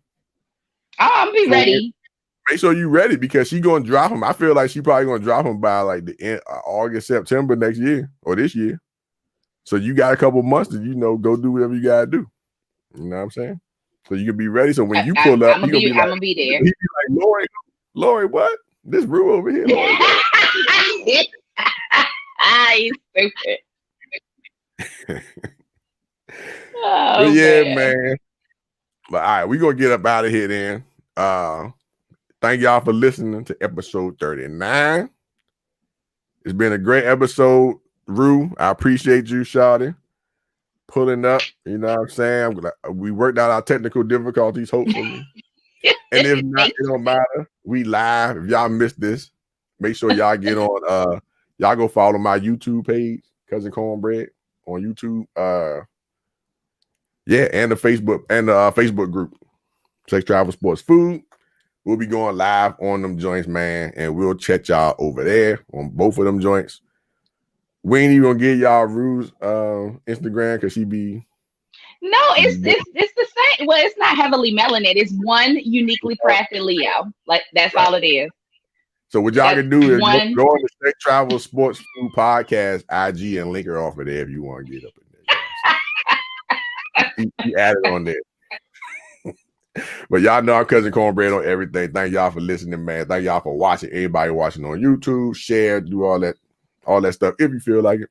I'll be ready. Make sure you ready, because she's gonna drop him. I feel like she probably gonna drop him by like the end August, September next year or this year. So you got a couple months to go do whatever you gotta do. You know what I'm saying? So you can be ready. So when you pull up, I'm gonna be there. He be like, Lori, what? This Rue over here. Lori, you stupid. But yeah, man. But all right, we're gonna get up out of here then. Thank y'all for listening to episode 39. It's been a great episode, Rue. I appreciate you, Shawty, pulling up. You know what I'm saying? We worked out our technical difficulties, hopefully. And if not, it don't matter. We live. If y'all missed this, make sure y'all get on. Y'all go follow my YouTube page, Cousin Cornbread, on YouTube. And the Facebook group, Sex Travel Sports Food. We'll be going live on them joints, man, and we'll check y'all over there on both of them joints. We ain't even gonna get y'all Rue's Instagram, because she be. No, it's the same. Well, it's not heavily melanated. It's one uniquely crafted Leo. Like that's all it is. So what y'all can do is go one. on the Sex Travel Sports Food Podcast IG and link her off of there if you want to get up in there. He added on there. But y'all know I'm Cousin Cornbread on everything. Thank y'all for listening, man. Thank y'all for watching. Everybody watching on YouTube, share, do all that stuff if you feel like it.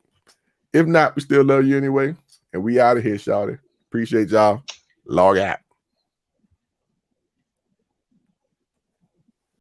If not, we still love you anyway. And we out of here, shawty. Appreciate y'all. Log out.